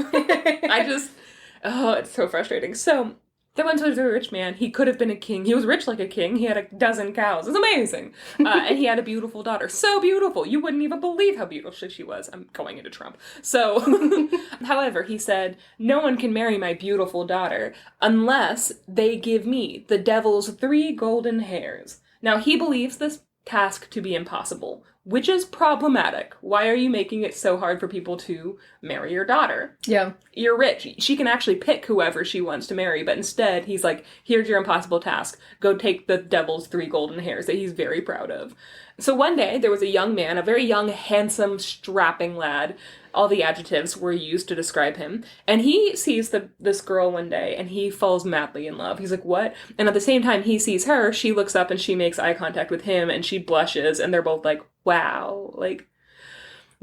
Oh, it's so frustrating. So, there once was a rich man. He could have been a king. He was rich like a king. He had a dozen cows. It's amazing. And he had a beautiful daughter. So beautiful. You wouldn't even believe how beautiful she was. I'm going into Trump. So, however, he said, no one can marry my beautiful daughter unless they give me the devil's 3 golden hairs. Now, he believes this task to be impossible, which is problematic. Why are you making it so hard for people to marry your daughter? Yeah. You're rich. She can actually pick whoever she wants to marry, but instead he's like, here's your impossible task. Go take the devil's 3 golden hairs that he's very proud of. So one day there was a young man, a very young, handsome, strapping lad. All the adjectives were used to describe him. And he sees this girl one day and he falls madly in love. He's like, what? And at the same time he sees her, she looks up and she makes eye contact with him and she blushes and they're both like, wow, like,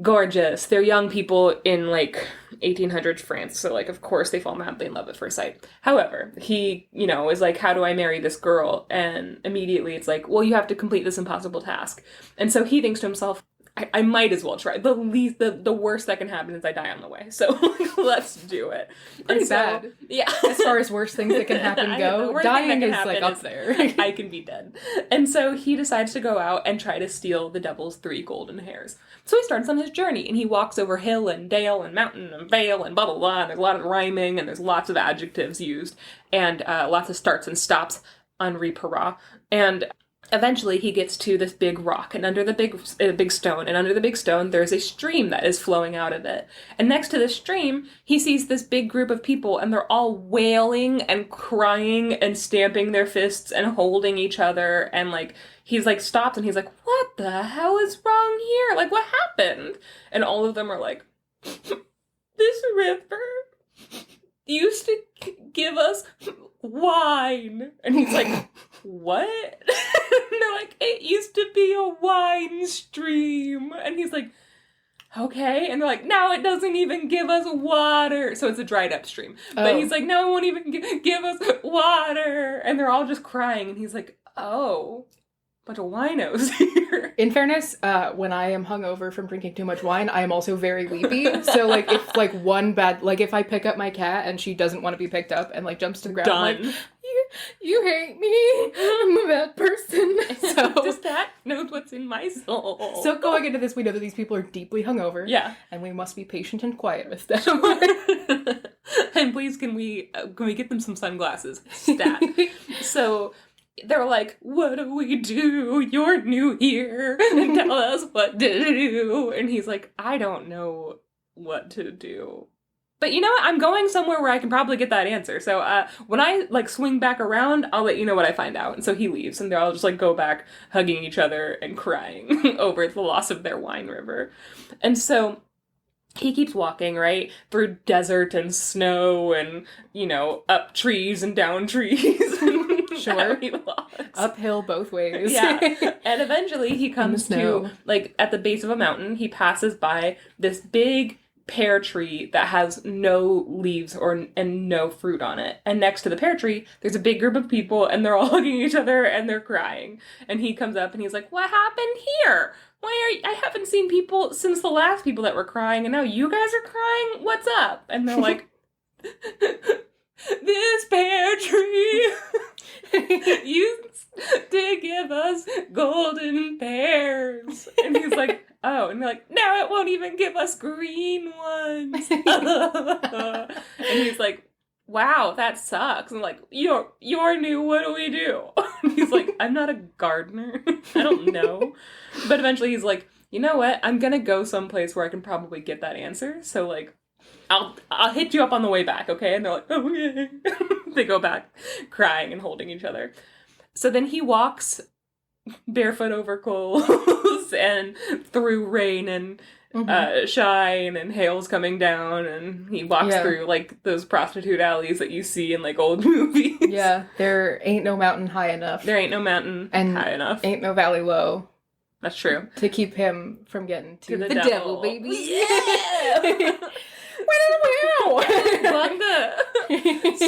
gorgeous. They're young people in like 1800s France, so like of course they fall madly in love at first sight. However, he, is like, how do I marry this girl? And immediately it's like, well, you have to complete this impossible task. And so he thinks to himself, I might as well try. The worst that can happen is I die on the way. So let's do it. Pretty bad. Yeah. As far as worst things that can happen go, dying is like up there. I can be dead. And so he decides to go out and try to steal the devil's 3 golden hairs. So he starts on his journey and he walks over hill and dale and mountain and vale and blah, blah, blah. And there's a lot of rhyming and there's lots of adjectives used and lots of starts and stops on Ripara. And eventually he gets to this big rock and under the big stone, and under the big stone there's a stream that is flowing out of it. And next to the stream, he sees this big group of people and they're all wailing and crying and stamping their fists and holding each other. And like, he's like stops and he's like, what the hell is wrong here? Like, what happened? And all of them are like, this river used to give us wine. And he's like, what? And they're like, it used to be a wine stream. And he's like, okay. And they're like, now it doesn't even give us water. So it's a dried up stream. But he's like, no, it won't even give us water. And they're all just crying. And he's like, oh, bunch of winos here. In fairness, when I am hungover from drinking too much wine, I am also very weepy. So like if like if I pick up my cat and she doesn't want to be picked up and like jumps to the ground, I'm like, you hate me. I'm a bad person. So this cat knows what's in my soul. So going into this, we know that these people are deeply hungover. Yeah. And we must be patient and quiet with them. And please, can we get them some sunglasses? Stat. So they're like, what do we do? You're new here. Tell us what to do. And he's like, I don't know what to do. But you know what? I'm going somewhere where I can probably get that answer. So when I like swing back around, I'll let you know what I find out. And so he leaves and they all just like go back hugging each other and crying over the loss of their wine river. And so he keeps walking, right, through desert and snow and, up trees and down trees. Sure. Uphill both ways. Yeah. And eventually he comes to, like, at the base of a mountain, he passes by this big pear tree that has no leaves and no fruit on it. And next to the pear tree, there's a big group of people, and they're all hugging each other, and they're crying. And he comes up, and he's like, what happened here? I haven't seen people since the last people that were crying, and now you guys are crying? What's up? And they're like, this pear tree used to give us golden pears. And he's like, oh, and they're like, now it won't even give us green ones. And he's like, wow, that sucks. And I'm like, you're new, what do we do? And he's like, I'm not a gardener. I don't know. But eventually he's like, you know what? I'm gonna go someplace where I can probably get that answer. So like, I'll hit you up on the way back, okay? And they're like, oh, yeah. They go back crying and holding each other. So then he walks barefoot over coals and through rain and shine and hail's coming down, and he walks through like those prostitute alleys that you see in like old movies. Yeah, there ain't no mountain high enough. There ain't no mountain high enough. Ain't no valley low. That's true. To keep him from getting to the devil, baby. Yeah!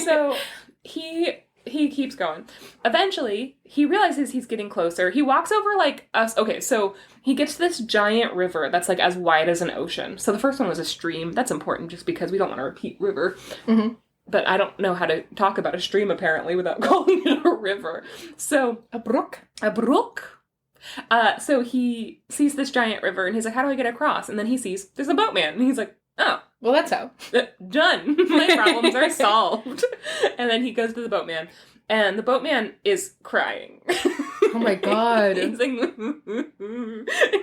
So he keeps going. Eventually, he realizes he's getting closer. He walks over like us. Okay, so he gets to this giant river that's like as wide as an ocean. So the first one was a stream. That's important just because we don't want to repeat river. Mm-hmm. But I don't know how to talk about a stream apparently without calling it a river. So a brook. So he sees this giant river and he's like, how do I get across? And then he sees there's a boatman and he's like, oh. Well, that's how. Done. My problems are solved. And then he goes to the boatman, and the boatman is crying. Oh my god.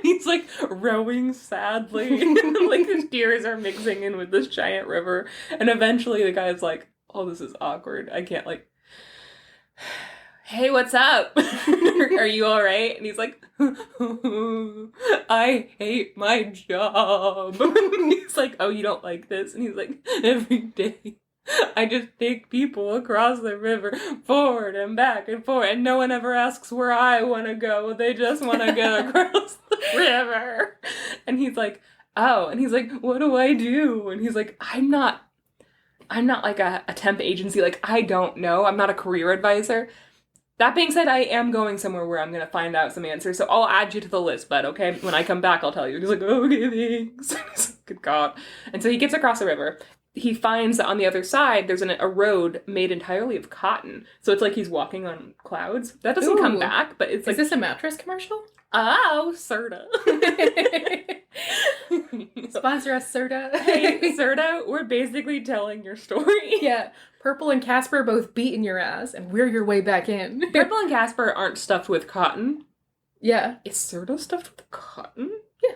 He's like rowing sadly. Like his tears are mixing in with this giant river. And eventually the guy's like, oh, this is awkward. I can't like... Hey, what's up? Are you all right? And he's like, I hate my job. He's like, oh, you don't like this? And he's like, every day I just take people across the river forward and back and forward, and no one ever asks where I want to go. They just want to go across the river. And he's like, oh. And he's like, what do I do? And he's like, I'm not like a temp agency. Like, I don't know. I'm not a career advisor. That being said, I am going somewhere where I'm going to find out some answers, so I'll add you to the list, bud, okay? When I come back, I'll tell you. And he's like, okay, thanks. Good God. And so he gets across the river. He finds that on the other side, there's a road made entirely of cotton. So it's like he's walking on clouds. That doesn't come back, but it's like... Is this a mattress commercial? Oh, Serta. Sponsor us, Serta. Hey, Serta, we're basically telling your story. Yeah. Purple and Casper both beating your ass, and we're your way back in. Purple and Casper aren't stuffed with cotton. Yeah. Is Serta stuffed with cotton? Yeah.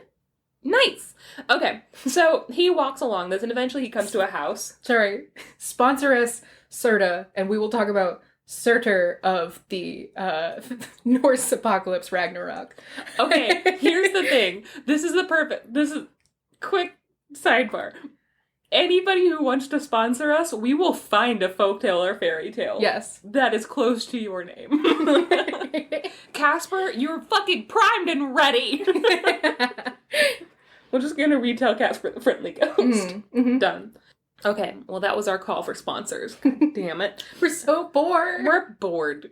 Nice! Okay, so he walks along this, and eventually he comes to a house. Sorry. Sponsor us, Serta, and we will talk about Surtur of the Norse apocalypse Ragnarok. Okay, here's the thing. This is quick sidebar. Anybody who wants to sponsor us, we will find a folktale or fairy tale. Yes. That is close to your name. Casper, you're fucking primed and ready. We're just gonna retell Casper the Friendly Ghost. Mm-hmm. Done. Okay, well that was our call for sponsors. Damn it. We're so bored. We're bored.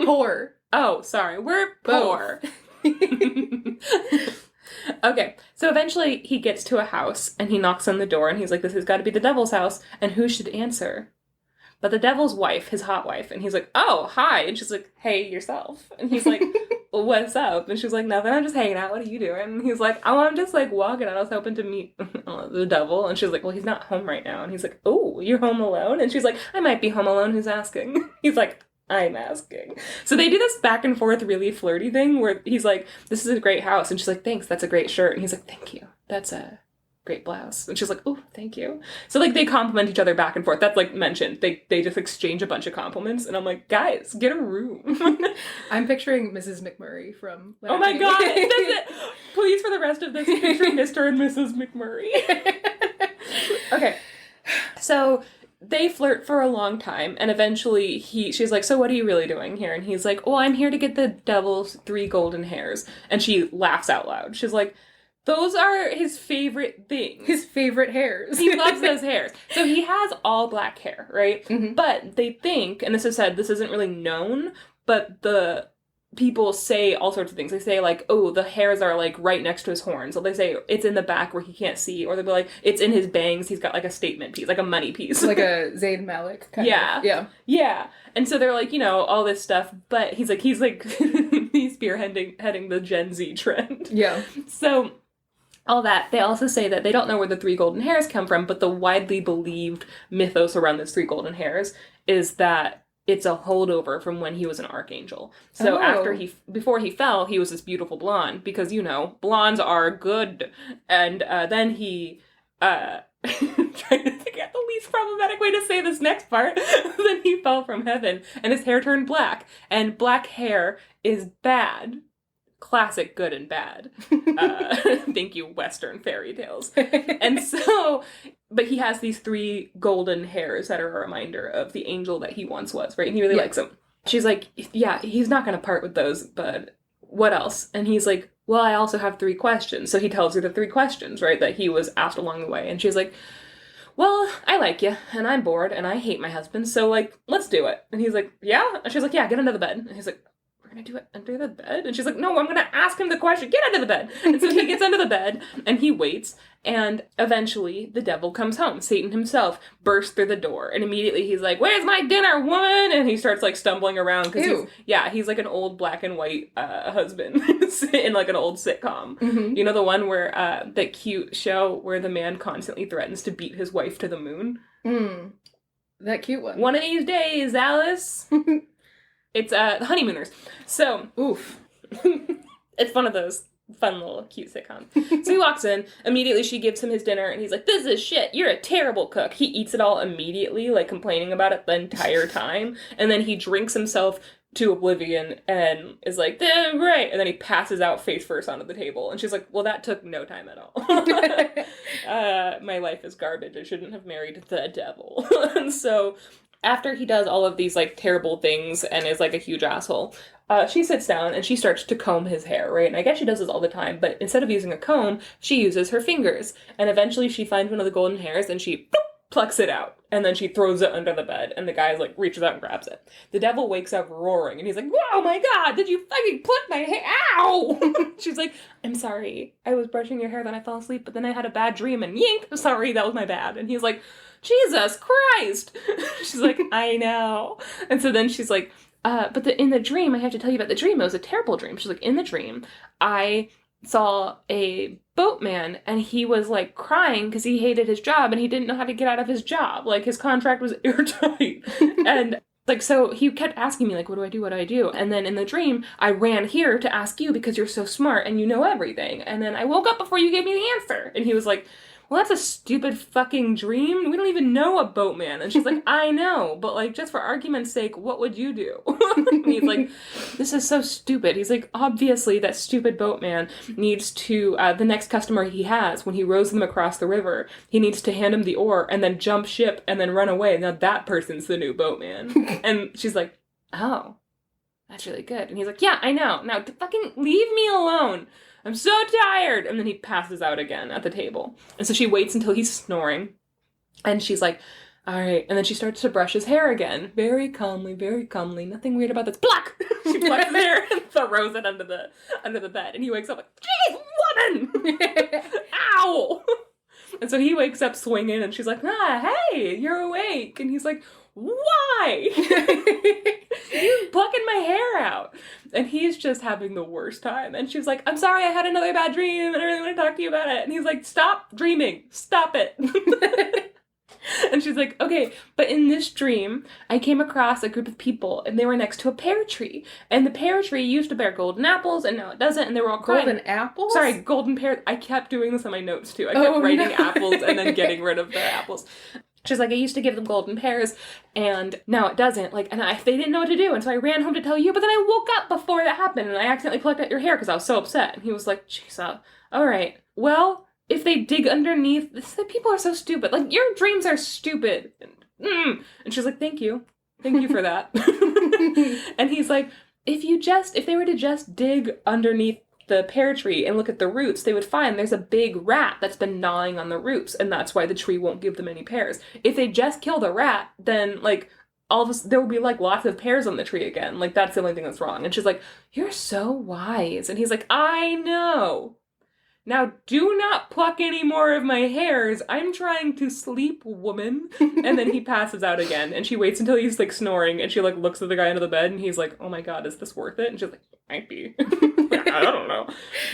Poor. Oh, sorry. We're poor. Okay, so eventually he gets to a house, and he knocks on the door, and he's like, this has got to be the devil's house, and who should answer? But the devil's wife, his hot wife, and he's like, oh, hi, and she's like, hey, yourself. And he's like, well, what's up? And she's like, nothing, I'm just hanging out, what are you doing? And he's like, oh, I'm just, like, walking, I was hoping to meet the devil. And she's like, well, he's not home right now. And he's like, oh, you're home alone? And she's like, I might be home alone, who's asking? He's like, I'm asking. So they do this back and forth really flirty thing where he's like, this is a great house. And she's like, thanks, that's a great shirt. And he's like, thank you. That's a great blouse. And she's like, oh, thank you. So like they compliment each other back and forth. That's like mentioned. They just exchange a bunch of compliments. And I'm like, guys, get a room. I'm picturing Mrs. McMurray from... Oh my God. That's it. Please, for the rest of this, picture Mr. and Mrs. McMurray. Okay. So... they flirt for a long time, and eventually she's like, so what are you really doing here? And he's like, oh, I'm here to get the devil's 3 golden hairs. And she laughs out loud. She's like, Those are his favorite things. His favorite hairs. He loves those hairs. So he has all black hair, right? Mm-hmm. But they think, and this is said, this isn't really known, but the people say all sorts of things. They say, like, oh, the hairs are, like, right next to his horns. So they say it's in the back where he can't see. Or they'll be like, it's in his bangs. He's got, like, a statement piece, like a money piece. Like a Zayn Malik kind of. Yeah. Yeah. And so they're like, you know, all this stuff. But he's he's spearheading the Gen Z trend. Yeah. So all that. They also say that they don't know where the 3 golden hairs come from, but the widely believed mythos around those 3 golden hairs is that it's a holdover from when he was an archangel. So before he fell, he was this beautiful blonde, because, you know, blondes are good. And then he, trying to figure out the least problematic way to say this next part, then he fell from heaven, and his hair turned black. And black hair is bad. Classic good and bad. Thank you, Western fairy tales. And so, but he has these 3 golden hairs that are a reminder of the angel that he once was, right? And he really likes them. She's like, yeah, he's not going to part with those, but what else? And he's like, well, I also have 3 questions. So he tells her the 3 questions, right, that he was asked along the way. And she's like, well, I like you, and I'm bored, and I hate my husband, so, like, let's do it. And he's like, yeah? And she's like, yeah, get under the bed. And he's like, gonna do it under the bed? And she's like, no, I'm gonna ask him the question. Get under the bed. And so he gets under the bed, and he waits, and eventually the devil comes home. Satan himself bursts through the door, and immediately he's like, where's my dinner, woman? And he starts, like, stumbling around, because he's like an old black and white husband in, like, an old sitcom. Mm-hmm. You know the one where, that cute show where the man constantly threatens to beat his wife to the moon? That cute one. One of these days, Alice. It's The Honeymooners. So, oof. It's one of those fun little cute sitcoms. So he walks in, immediately she gives him his dinner, and he's like, this is shit, you're a terrible cook. He eats it all immediately, like complaining about it the entire time, and then he drinks himself to oblivion and is like, right, and then he passes out face first onto the table, and she's like, well, that took no time at all. My life is garbage, I shouldn't have married the devil. And so after he does all of these, like, terrible things and is, like, a huge asshole, she sits down and she starts to comb his hair, right? And I guess she does this all the time, but instead of using a comb, she uses her fingers. And eventually she finds one of the golden hairs and she plucks it out. And then she throws it under the bed, and the guy, like, reaches out and grabs it. The devil wakes up roaring, and he's like, whoa, my God, did you fucking pluck my hair? Ow! She's like, I'm sorry. I was brushing your hair, then I fell asleep, but then I had a bad dream, and yink, I'm sorry, that was my bad. And he's like, Jesus Christ! She's like, I know. And so then she's like, but in the dream, I have to tell you about the dream. It was a terrible dream. She's like, in the dream, I saw a boatman, and he was, like, crying because he hated his job, and he didn't know how to get out of his job. Like, his contract was airtight. And, like, so he kept asking me, like, what do I do? What do I do? And then in the dream, I ran here to ask you because you're so smart and you know everything. And then I woke up before you gave me the answer. And he was like, well, that's a stupid fucking dream. We don't even know a boatman. And she's like, I know, but, like, just for argument's sake, what would you do? And he's like, this is so stupid. He's like, obviously that stupid boatman needs to, the next customer he has, when he rows them across the river, he needs to hand him the oar and then jump ship and then run away. Now that person's the new boatman. And she's like, oh, that's really good. And he's like, yeah, I know. Now fucking leave me alone. I'm so tired. And then he passes out again at the table. And so she waits until he's snoring. And she's like, all right. And then she starts to brush his hair again. Very calmly, very calmly. Nothing weird about this. Pluck! She plucks his hair and throws it under the bed. And he wakes up like, jeez, woman! Ow! And so he wakes up swinging, and she's like, hey, you're awake. And he's like, why? You're plucking my hair out. And he's just having the worst time. And she's like, I'm sorry, I had another bad dream, and I really want to talk to you about it. And he's like, stop dreaming. Stop it. And she's like, okay, but in this dream, I came across a group of people, and they were next to a pear tree. And the pear tree used to bear golden apples, and now it doesn't, and they were all crying. Golden apples? Sorry, golden pears. I kept doing this on my notes, too. I kept writing apples and then getting rid of the apples. She's like, I used to give them golden pears, and now it doesn't. Like, and they didn't know what to do, and so I ran home to tell you, but then I woke up before that happened, and I accidentally plucked out your hair because I was so upset. And he was like, jeez, all right. Well, if they dig underneath, people are so stupid. Like, your dreams are stupid. And she's like, thank you. Thank you for that. And he's like, if they were to just dig underneath the pear tree and look at the roots, they would find there's a big rat that's been gnawing on the roots, and that's why the tree won't give them any pears. If they just kill the rat, then, like, there will be, like, lots of pears on the tree again. Like, that's the only thing that's wrong. And she's like, you're so wise. And he's like, I know. Now, do not pluck any more of my hairs. I'm trying to sleep, woman. And then he passes out again, and she waits until he's, like, snoring, and she, like, looks at the guy under the bed, and he's like, oh my god, is this worth it? And she's like, might be. I don't know.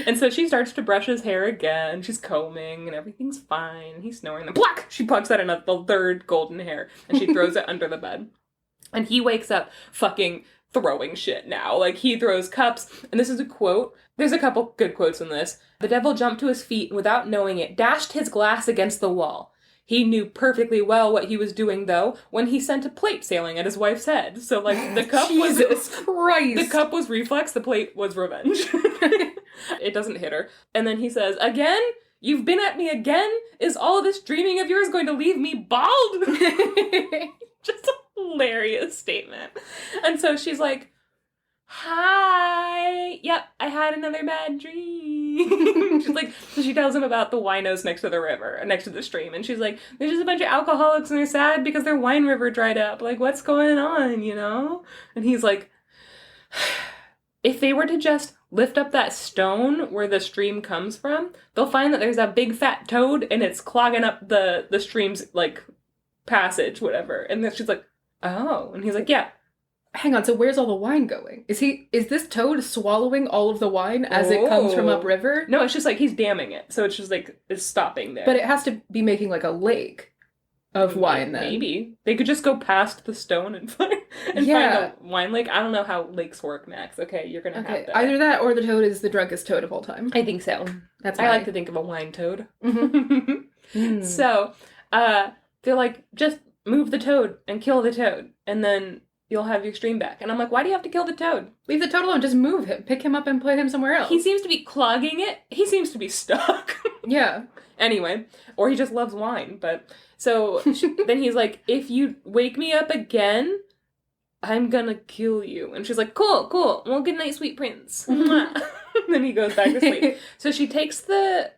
And so she starts to brush his hair again. She's combing, and everything's fine. And he's snoring, and pluck! She plucks out the third golden hair, and she throws it under the bed. And he wakes up fucking throwing shit now. Like, he throws cups, and this is a quote. There's a couple good quotes in this. The devil jumped to his feet and, without knowing it, dashed his glass against the wall. He knew perfectly well what he was doing, though, when he sent a plate sailing at his wife's head. So, like, the cup Jesus Christ. The cup was reflex, the plate was revenge. It doesn't hit her. And then he says, again? You've been at me again? Is all this dreaming of yours going to leave me bald? Just a hilarious statement. And so she's like, hi. Yep, I had another bad dream. She's like, so she tells him about the winos next to the river, next to the stream. And she's like, there's just a bunch of alcoholics and they're sad because their wine river dried up. Like, what's going on, you know? And he's like, if they were to just lift up that stone where the stream comes from, they'll find that there's a big fat toad and it's clogging up the stream's, like, passage, whatever. And then she's like, oh. And he's like, yeah. Hang on, so where's all the wine going? Is this toad swallowing all of the wine as it comes from upriver? No, it's just like he's damming it. So it's just like, it's stopping there. But it has to be making like a lake of wine then. Maybe. They could just go past the stone and find a wine lake. I don't know how lakes work, Max. Okay, you're going to have to. Either that or the toad is the drunkest toad of all time. I think so. I like to think of a wine toad. Mm-hmm. So, they're like, just move the toad and kill the toad. And then you'll have your stream back. And I'm like, why do you have to kill the toad? Leave the toad alone. Just move him. Pick him up and put him somewhere else. He seems to be clogging it. He seems to be stuck. Yeah. Anyway, or he just loves wine. But so then he's like, if you wake me up again, I'm gonna kill you. And she's like, cool. Well, good night, sweet prince. Then he goes back to sleep. So she takes the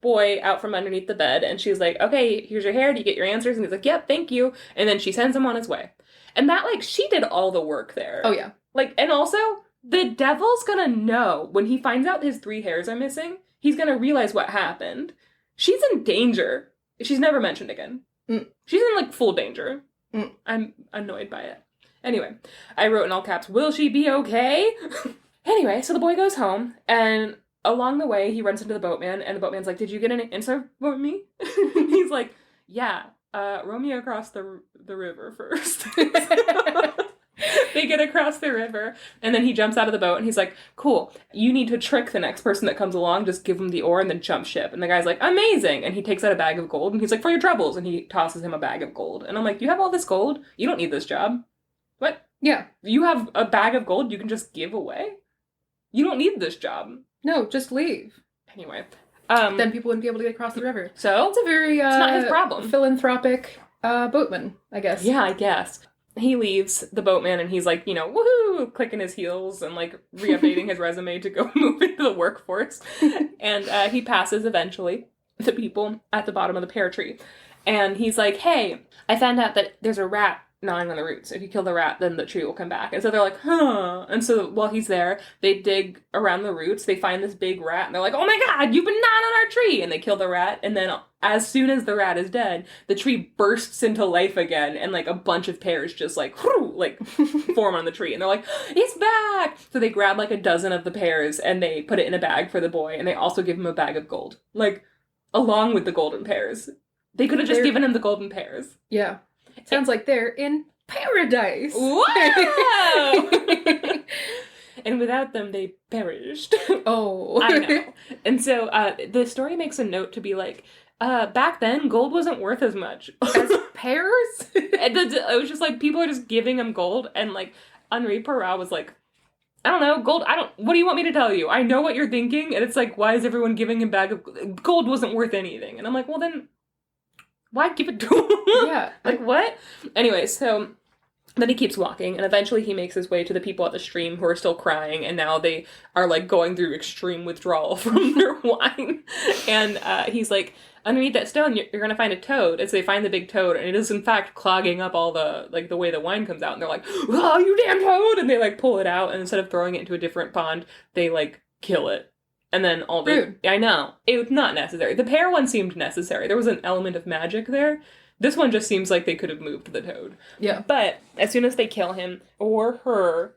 boy out from underneath the bed and she's like, okay, here's your hair. Do you get your answers? And he's like, yep, thank you. And then she sends him on his way. And that, like, she did all the work there. Oh, yeah. Like, and also, the devil's gonna know when he finds out his 3 hairs are missing, he's gonna realize what happened. She's in danger. She's never mentioned again. She's in, like, full danger. I'm annoyed by it. Anyway, I wrote in all caps, will she be okay? Anyway, so the boy goes home, and along the way, he runs into the boatman, and the boatman's like, did you get an answer for me? He's like, yeah. Row me across the river first. They get across the river, and then he jumps out of the boat, and he's like, cool, you need to trick the next person that comes along, just give him the oar, and then jump ship. And the guy's like, amazing! And he takes out a bag of gold, and he's like, for your troubles, and he tosses him a bag of gold. And I'm like, you have all this gold? You don't need this job. What? Yeah. You have a bag of gold you can just give away? You don't need this job. No, just leave. Anyway. Then people wouldn't be able to get across the river. So? It's a very, it's not his problem. Philanthropic, boatman, I guess. Yeah, I guess. He leaves the boatman and he's like, you know, woohoo, clicking his heels and like re-updating his resume to go move into the workforce. And he passes eventually the people at the bottom of the pear tree. And he's like, hey, I found out that there's a rat gnawing on the roots. If you kill the rat, then the tree will come back. And so they're like, huh. And so while he's there, they dig around the roots. They find this big rat. And they're like, oh my god, you've been gnawing on our tree. And they kill the rat. And then as soon as the rat is dead, the tree bursts into life again. And like a bunch of pears just like, form on the tree. And they're like, it's back. So they grab like a dozen of the pears and they put it in a bag for the boy. And they also give him a bag of gold. Like, along with the golden pears. They could have just given him the golden pears. Yeah. Sounds like they're in paradise. Wow! And without them, they perished. Oh. I know. And so the story makes a note to be like, back then, gold wasn't worth as much. As pears? It was just like, people are just giving him gold, and like, Henri Perrat was like, I don't know, gold, what do you want me to tell you? I know what you're thinking, and it's like, why is everyone giving him bag of gold wasn't worth anything? And I'm like, well then, why give it to him? Yeah. Like, what? Anyway, so Then he keeps walking, and eventually he makes his way to the people at the stream who are still crying, and now they are, like, going through extreme withdrawal from their wine. And he's like, underneath that stone, you're going to find a toad. And so they find the big toad, and it is, in fact, clogging up all the, like, the way the wine comes out. And they're like, oh, you damn toad! And they, like, pull it out, and instead of throwing it into a different pond, they, like, kill it. And then all the... Rude. I know. It was not necessary. The pear one seemed necessary. There was an element of magic there. This one just seems like they could have moved the toad. Yeah. But as soon as they kill him or her,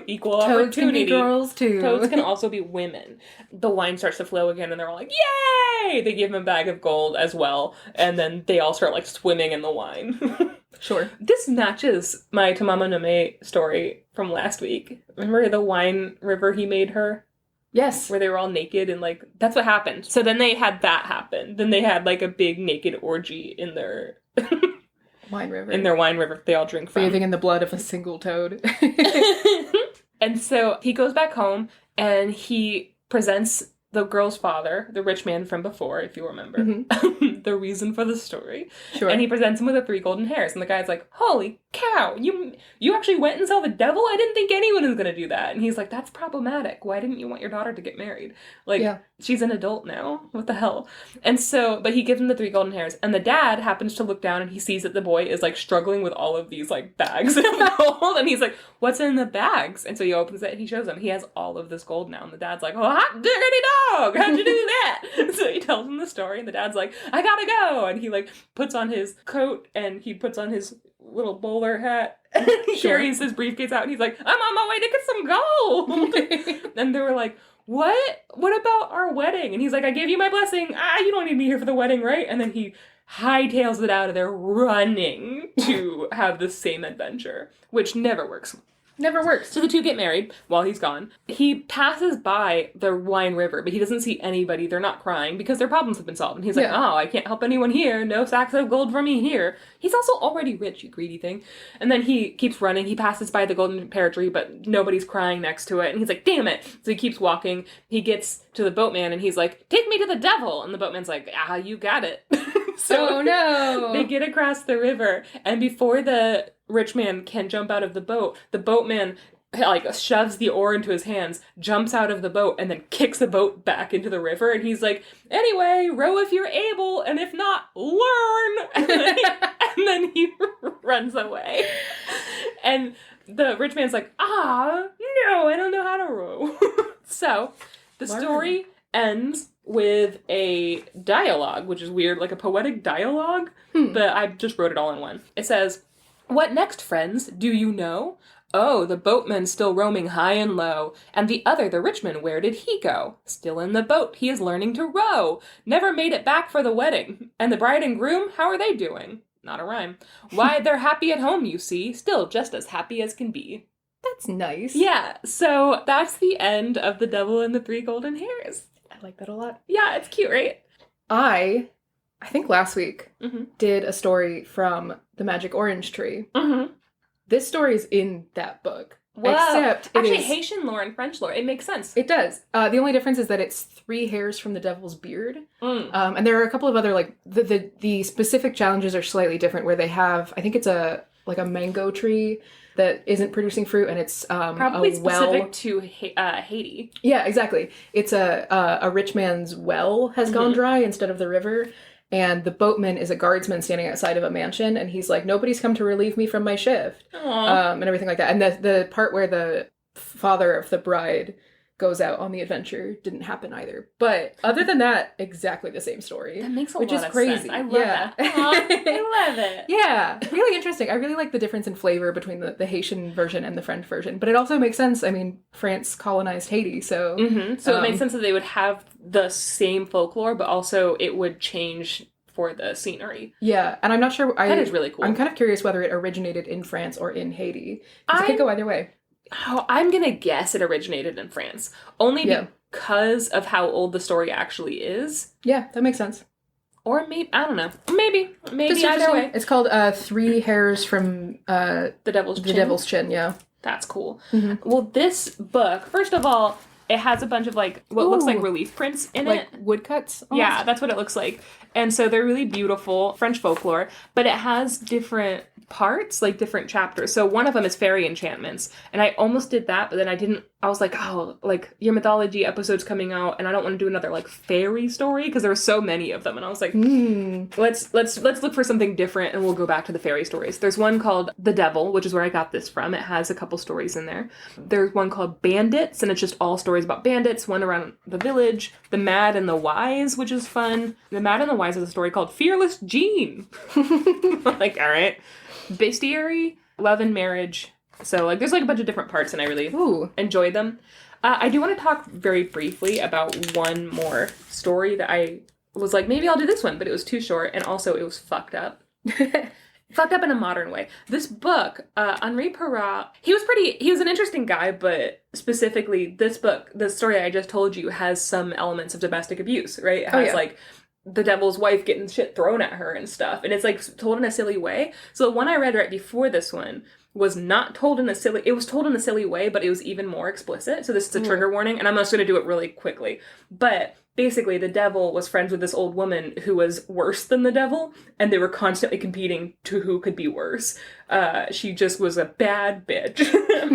equal Toads opportunity. can be girls, too. Toads can also be women. The wine starts to flow again, and they're all like, yay! They give him a bag of gold as well, and then they all start, like, swimming in the wine. Sure. This matches my Tamama no Me story from last week. Remember the wine river he made her? Yes. Where they were all naked and, like, that's what happened. So then they had that happen. Then they had, like, a big naked orgy in their... wine river. In their wine river they all drink from. Bathing in the blood of a single toad. And so he goes back home and he presents the girl's father, the rich man from before, if you remember, the reason for the story. Sure. And he presents him with the 3 golden hairs. And the guy's like, holy cow, you actually went and saw the devil? I didn't think anyone was going to do that. And he's like, that's problematic. Why didn't you want your daughter to get married? Like, she's an adult now. What the hell? And so, but he gives him the 3 golden hairs. And the dad happens to look down and he sees that the boy is, like, struggling with all of these, like, bags of gold. And he's like, what's in the bags? And so he opens it and he shows him. He has all of this gold now. And the dad's like, oh, hot diggity dog! How'd you do that? So he tells him the story and the dad's like, I gotta go! And he, like, puts on his coat and he puts on his little bowler hat and he carries his briefcase out and he's like, I'm on my way to get some gold! And they were like, what about our wedding? And he's like, I gave you my blessing. You don't need me here for the wedding, right? And then he hightails it out of there running to have the same adventure, which never works. Never works. So the 2 get married while he's gone. He passes by the wine river, but he doesn't see anybody. They're not crying because their problems have been solved. And he's like, oh, I can't help anyone here. No sacks of gold for me here. He's also already rich, you greedy thing. And then he keeps running. He passes by the golden pear tree, but nobody's crying next to it. And he's like, damn it. So he keeps walking. He gets to the boatman and he's like, take me to the devil. And the boatman's like, you got it. So oh no. They get across the river. And before the rich man can jump out of the boat, the boatman, like, shoves the oar into his hands, jumps out of the boat, and then kicks the boat back into the river. And he's like, anyway, row if you're able, and if not, learn! And then he runs away. And the rich man's like, no, I don't know how to row. So, the story ends with a dialogue, which is weird, like a poetic dialogue, but I just wrote it all in one. It says, what next, friends? Do you know? Oh, the boatman still roaming high and low. And the other, the rich man, where did he go? Still in the boat, he is learning to row. Never made it back for the wedding. And the bride and groom, how are they doing? Not a rhyme. Why, they're happy at home, you see. Still just as happy as can be. That's nice. Yeah, so that's the end of The Devil and the 3 Golden Hairs. I like that a lot. Yeah, it's cute, right? I think last week, did a story from The Magic Orange Tree. This story is in that book. Whoa. Except it actually, is... Haitian lore and French lore. It makes sense. It does. The only difference is that it's 3 hairs from the devil's beard. And there are a couple of other, like, the specific challenges are slightly different, where they have, I think it's a mango tree that isn't producing fruit, and it's probably specific to Haiti. Yeah, exactly. It's a rich man's well has gone dry instead of the river, and the boatman is a guardsman standing outside of a mansion, and he's like, nobody's come to relieve me from my shift, and everything like that. And the part where the father of the bride goes out on the adventure didn't happen either. But other than that, exactly the same story. That makes a lot of crazy. sense. I love that. I love it. Yeah, really interesting. I really like the difference in flavor between the Haitian version and the French version. But it also makes sense. I mean, France colonized Haiti, so... So it makes sense that they would have the same folklore, but also it would change for the scenery. Yeah, and I'm not sure... That is really cool. I'm kind of curious whether it originated in France or in Haiti. Because it could go either way. Oh, I'm gonna guess it originated in France. Only because of how old the story actually is. Yeah, that makes sense. Or maybe, I don't know. Maybe either way. It's called 3 hairs from the Devil's Chin. The Devil's Chin, yeah. That's cool. Well, this book, first of all, it has a bunch of, like, what looks like relief prints in it. Like woodcuts? Almost? Yeah, that's what it looks like. And so they're really beautiful French folklore, but it has different parts, like different chapters. So one of them is fairy enchantments, and I almost did that, but then I was like, oh, like your mythology episode's coming out, and I don't want to do another like fairy story because there were so many of them, and I was like, let's look for something different, and we'll go back to the fairy stories. There's one called The Devil, which is where I got this from. It has a couple stories in there. There's one called Bandits, and it's just all stories about bandits. One around the village. The Mad and the Wise, which is fun. The Mad and the Wise is a story called Fearless Jean. Like, all right. Bestiary, Love and Marriage. So, like, there's, like, a bunch of different parts, and I really enjoyed them. I do want to talk very briefly about one more story that I was like, maybe I'll do this one, but it was too short, and also it was fucked up. Fucked up in a modern way. This book, Henri Perrat, he was an interesting guy, but specifically, this book, the story I just told you, has some elements of domestic abuse, right? It has, like, the devil's wife getting shit thrown at her and stuff. And it's, like, told in a silly way. So the one I read right before this one was not told in a silly... It was told in a silly way, but it was even more explicit. So this is a trigger warning, and I'm just going to do it really quickly. But basically, the devil was friends with this old woman who was worse than the devil, and they were constantly competing to who could be worse. She just was a bad bitch.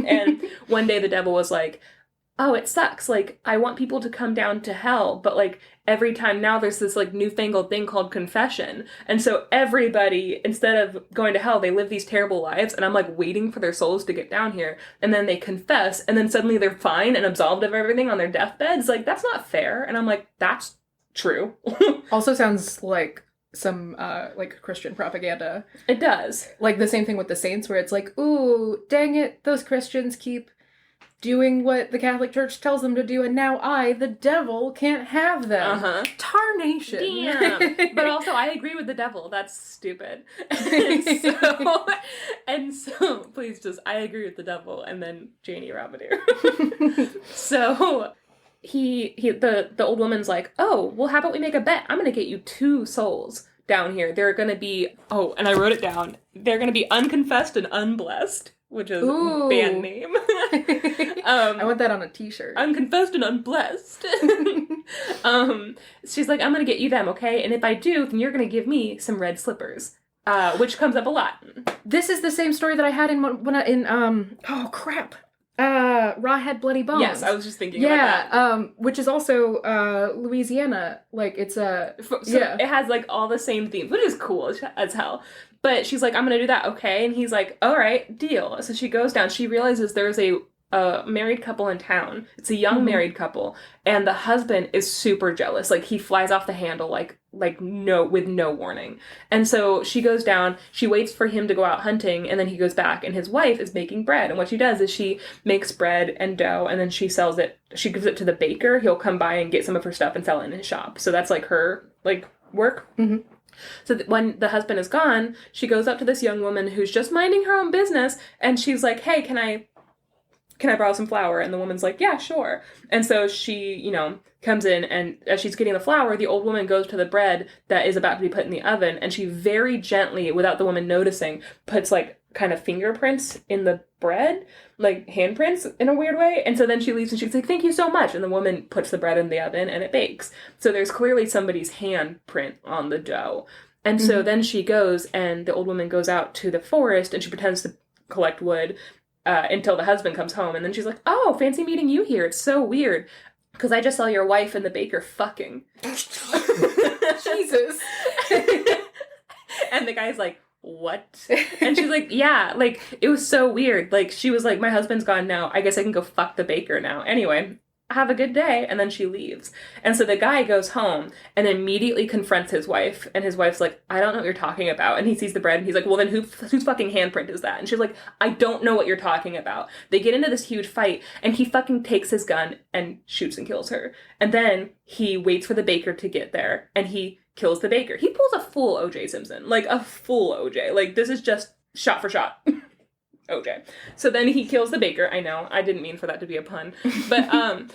And one day the devil was like, oh, it sucks. Like, I want people to come down to hell, but, like, every time now there's this, like, newfangled thing called confession. And so everybody, instead of going to hell, they live these terrible lives, and I'm, like, waiting for their souls to get down here, and then they confess, and then suddenly they're fine and absolved of everything on their deathbeds. Like, that's not fair. And I'm like, that's true. Also sounds like some, like, Christian propaganda. It does. Like, the same thing with the saints, where it's like, ooh, dang it, those Christians keep doing what the Catholic Church tells them to do, and now I, the devil, can't have them. Tarnation. Damn. But also, I agree with the devil. That's stupid. and so, please just, I agree with the devil, and then Janey Rabideau. So, the old woman's like, oh, well, how about we make a bet? I'm going to get you 2 souls down here. They're going to be, oh, and I wrote it down. They're going to be unconfessed and unblessed. Which is a band name. I want that on a t-shirt. Unconfessed and unblessed. She's like, I'm going to get you them, okay? And if I do, then you're going to give me some red slippers. Which comes up a lot. This is the same story that I had oh crap. Rawhead Bloody Bones. Yes, I was just thinking about that. Which is also Louisiana. Like, it's it has, like, all the same themes, which is cool as hell. But she's like, I'm gonna do that, okay? And he's like, all right, deal. So she goes down. She realizes there's a married couple in town. It's a young married couple, and the husband is super jealous. Like, he flies off the handle, with no warning. And so she goes down. She waits for him to go out hunting, and then he goes back, and his wife is making bread. And what she does is she makes bread and dough, and then she sells it. She gives it to the baker. He'll come by and get some of her stuff and sell it in his shop. So that's, like, her, like, work. Mm-hmm. So when the husband is gone, she goes up to this young woman who's just minding her own business, and she's like, hey, can I borrow some flour? And the woman's like, yeah, sure. And so she, comes in, and as she's getting the flour, the old woman goes to the bread that is about to be put in the oven, and she very gently, without the woman noticing, puts, like, kind of fingerprints in the bread, like handprints in a weird way. And so then she leaves and she's like, thank you so much. And the woman puts the bread in the oven and it bakes. So there's clearly somebody's handprint on the dough. And so then she goes, and the old woman goes out to the forest, and she pretends to collect wood until the husband comes home. And then she's like, oh, fancy meeting you here. It's so weird, because I just saw your wife and the baker fucking. Jesus. And the guy's like, what? And she's like, yeah, like, it was so weird. Like, she was like, my husband's gone now. I guess I can go fuck the baker now. Anyway, have a good day. And then she leaves. And so the guy goes home and immediately confronts his wife. And his wife's like, I don't know what you're talking about. And he sees the bread and he's like, well, then whose fucking handprint is that? And she's like, I don't know what you're talking about. They get into this huge fight, and he fucking takes his gun and shoots and kills her. And then he waits for the baker to get there, and he kills the baker. He pulls a full O.J. Simpson. Like, a full O.J. Like, this is just shot for shot. O.J. So then he kills the baker. I know, I didn't mean for that to be a pun. But,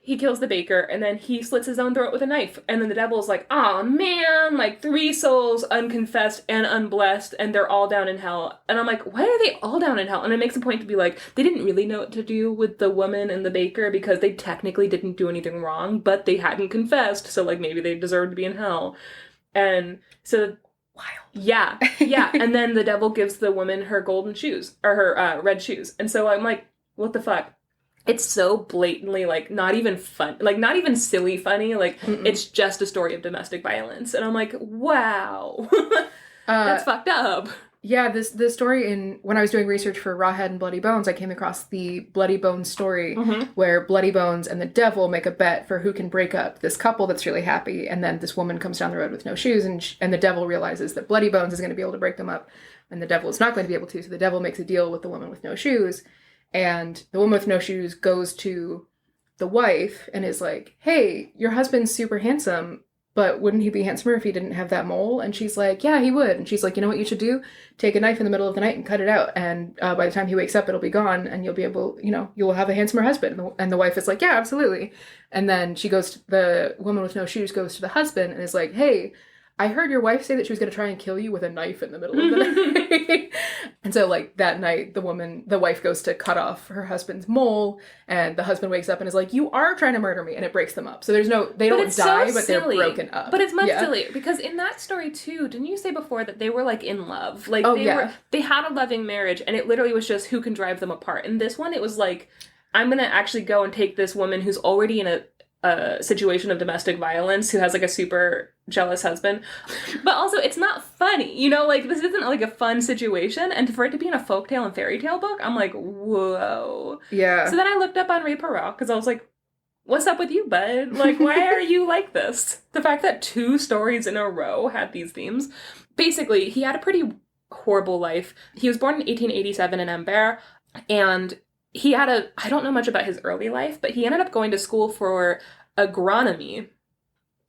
he kills the baker, and then he slits his own throat with a knife. And then the devil's like, aw, man, like, 3 souls, unconfessed and unblessed, and they're all down in hell. And I'm like, why are they all down in hell? And it makes a point to be like, they didn't really know what to do with the woman and the baker, because they technically didn't do anything wrong, but they hadn't confessed, so, like, maybe they deserved to be in hell. And so, wild. Yeah, and then the devil gives the woman her golden shoes, or her red shoes. And so I'm like, what the fuck? It's so blatantly, like, not even fun, like, not even silly funny, like, it's just a story of domestic violence. And I'm like, wow, that's fucked up. Yeah, this story when I was doing research for Rawhead and Bloody Bones, I came across the Bloody Bones story where Bloody Bones and the devil make a bet for who can break up this couple that's really happy, and then this woman comes down the road with no shoes, and the devil realizes that Bloody Bones is going to be able to break them up, and the devil is not going to be able to, so the devil makes a deal with the woman with no shoes, and the woman with no shoes goes to the wife and is like, hey, your husband's super handsome, but wouldn't he be handsomer if he didn't have that mole? And she's like, yeah, he would. And she's like, you know what you should do? Take a knife in the middle of the night and cut it out. And by the time he wakes up, it'll be gone. And you'll be able, you'll have a handsomer husband. And the wife is like, yeah, absolutely. And then the woman with no shoes goes to the husband and is like, hey, I heard your wife say that she was going to try and kill you with a knife in the middle of the night. And so, like, that night, the wife goes to cut off her husband's mole, and the husband wakes up and is like, you are trying to murder me, and it breaks them up. So they don't die, but they're broken up. But it's much sillier, because in that story, too, didn't you say before that they were, like, in love? Like, they had a loving marriage, and it literally was just who can drive them apart. In this one, it was like, I'm going to actually go and take this woman who's already in a situation of domestic violence, who has like a super jealous husband, but also it's not funny, like this isn't like a fun situation, and for it to be in a folktale and fairy tale book, I'm like, whoa. Yeah. So then I looked up Henri Perrault, because I was like, what's up with you, bud? Like, why are you like this? The fact that 2 stories in a row had these themes. Basically, he had a pretty horrible life. He was born in 1887 in Ambert, and he had I don't know much about his early life, but he ended up going to school for agronomy.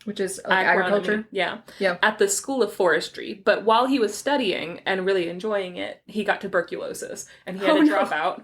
Which is like agriculture? Yeah. At the School of Forestry. But while he was studying and really enjoying it, he got tuberculosis. And he had to drop out.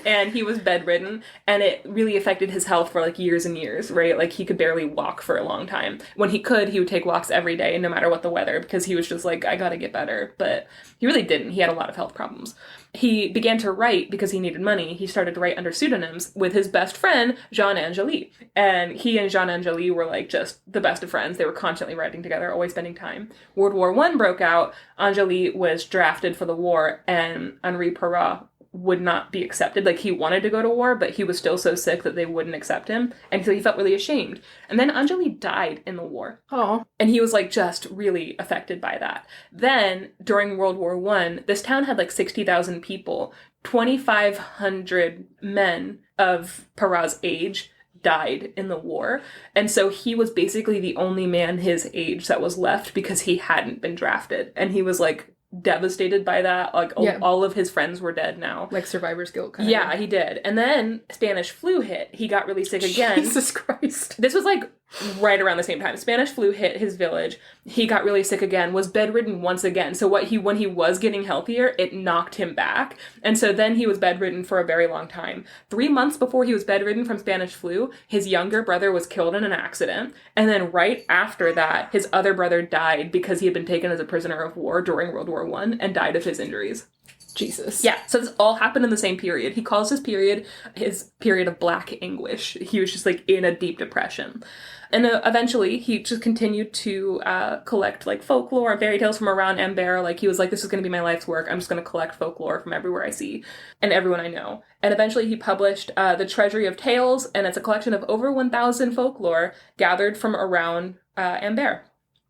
And he was bedridden. And it really affected his health for like years and years, right? Like he could barely walk for a long time. When he could, he would take walks every day, no matter what the weather, because he was just like, I gotta get better. But he really didn't. He had a lot of health problems. He began to write because he needed money. He started to write under pseudonyms with his best friend, Jean Angély. And he and Jean Angély were like just the best of friends. They were constantly writing together, always spending time. World War I broke out. Angély was drafted for the war, and Henri Perrault would not be accepted. Like, he wanted to go to war, but he was still so sick that they wouldn't accept him. And so he felt really ashamed. And then Angély died in the war. Oh. And he was, like, just really affected by that. Then, during World War I, this town had, like, 60,000 people. 2,500 men of Perrault's age died in the war. And so he was basically the only man his age that was left because he hadn't been drafted. And he was, like, devastated by that. Like, all of his friends were dead now. Like survivor's guilt kind of. Yeah, he did. And then Spanish flu hit. He got really sick again. Jesus Christ. This was like right around the same time. Spanish flu hit his village. He got really sick again, was bedridden once again. So when he was getting healthier, it knocked him back. And so then he was bedridden for a very long time. 3 months before he was bedridden from Spanish flu, his younger brother was killed in an accident. And then right after that, his other brother died because he had been taken as a prisoner of war during World War I and died of his injuries. Jesus. Yeah, so this all happened in the same period. He calls his period of black anguish. He was just like in a deep depression. And eventually, he just continued to collect, like, folklore and fairy tales from around Ambert. Like, he was like, this is going to be my life's work. I'm just going to collect folklore from everywhere I see and everyone I know. And eventually, he published The Treasury of Tales, and it's a collection of over 1,000 folklore gathered from around Ambert.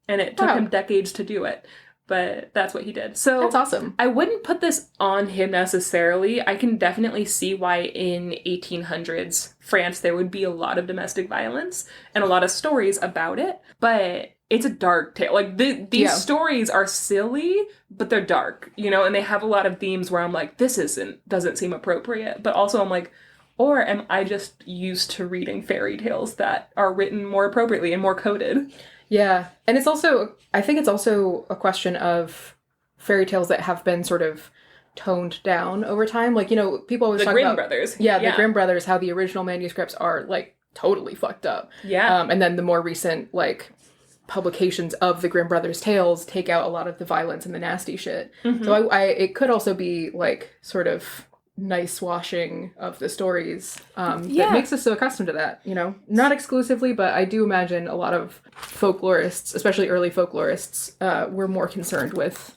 And it took him decades to do it. But that's what he did. So that's awesome. I wouldn't put this on him necessarily. I can definitely see why in 1800s France there would be a lot of domestic violence and a lot of stories about it. But it's a dark tale. Like, these stories are silly, but they're dark, and they have a lot of themes where I'm like, this doesn't seem appropriate. But also I'm like, or am I just used to reading fairy tales that are written more appropriately and more coded? Yeah. And I think it's also a question of fairy tales that have been sort of toned down over time. Like, people always talk about... The Grimm brothers. Yeah, the Grimm brothers, how the original manuscripts are, like, totally fucked up. Yeah. And then the more recent, like, publications of the Grimm brothers' tales take out a lot of the violence and the nasty shit. Mm-hmm. So it could also be, like, sort of nice washing of the stories that makes us so accustomed to that, you know? Not exclusively, but I do imagine a lot of folklorists, especially early folklorists, were more concerned with.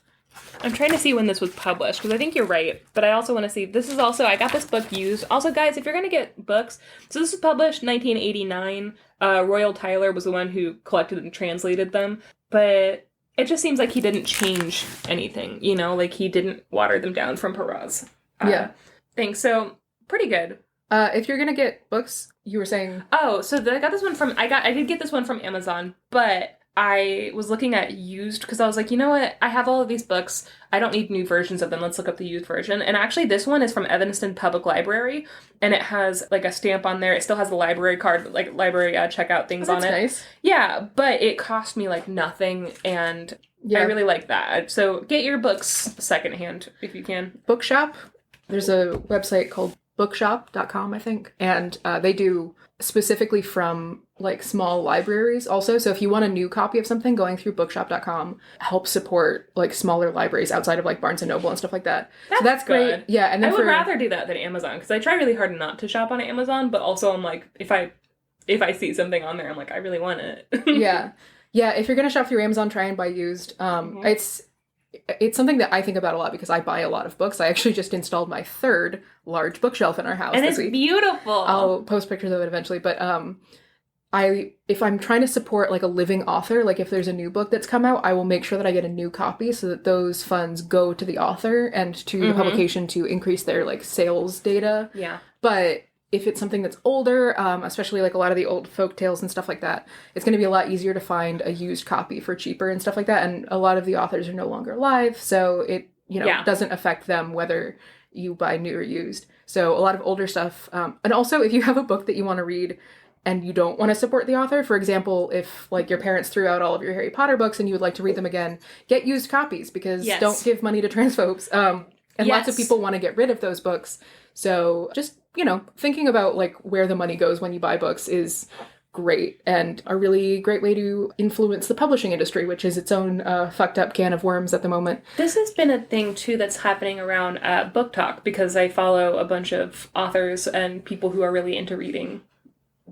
I'm trying to see when this was published, because I think you're right, but I also want to see, this is also, I got this book used. Also, guys, if you're going to get books, so this was published 1989. Royal Tyler was the one who collected and translated them, but it just seems like he didn't change anything, you know? Like, he didn't water them down from Perrault's thing. So, pretty good. If you're going to get books, you were saying... Oh, so I got this one from... I did get this one from Amazon, but I was looking at used because I was like, you know what? I have all of these books. I don't need new versions of them. Let's look up the used version. And actually, this one is from Evanston Public Library, and it has like a stamp on there. It still has the library card, like library checkout things on it. That's nice. Yeah, but it cost me like nothing, and I really like that. So get your books secondhand if you can. Bookshop. There's a website called bookshop.com, I think, and they do specifically from like small libraries also. So if you want a new copy of something, going through bookshop.com helps support like smaller libraries outside of like Barnes and Noble and stuff like that. That's great. Yeah, and then I would rather do that than Amazon, because I try really hard not to shop on Amazon, but also I'm like, if I see something on there, I'm like, I really want it. Yeah, if you're gonna shop through Amazon, try and buy used. It's something that I think about a lot because I buy a lot of books. I actually just installed my third large bookshelf in our house and this week. And it's beautiful. I'll post pictures of it eventually, but if I'm trying to support like a living author, like if there's a new book that's come out, I will make sure that I get a new copy so that those funds go to the author and to the publication to increase their like sales data. Yeah. But if it's something that's older, especially like a lot of the old folk tales and stuff like that, it's going to be a lot easier to find a used copy for cheaper and stuff like that. And a lot of the authors are no longer alive, so it doesn't affect them whether you buy new or used. So a lot of older stuff. And also, if you have a book that you want to read and you don't want to support the author, for example, if like your parents threw out all of your Harry Potter books and you would like to read them again, get used copies, because don't give money to transphobes. And lots of people want to get rid of those books. So just, thinking about like where the money goes when you buy books is great, and a really great way to influence the publishing industry, which is its own fucked up can of worms at the moment. This has been a thing too that's happening around Book Talk, because I follow a bunch of authors and people who are really into reading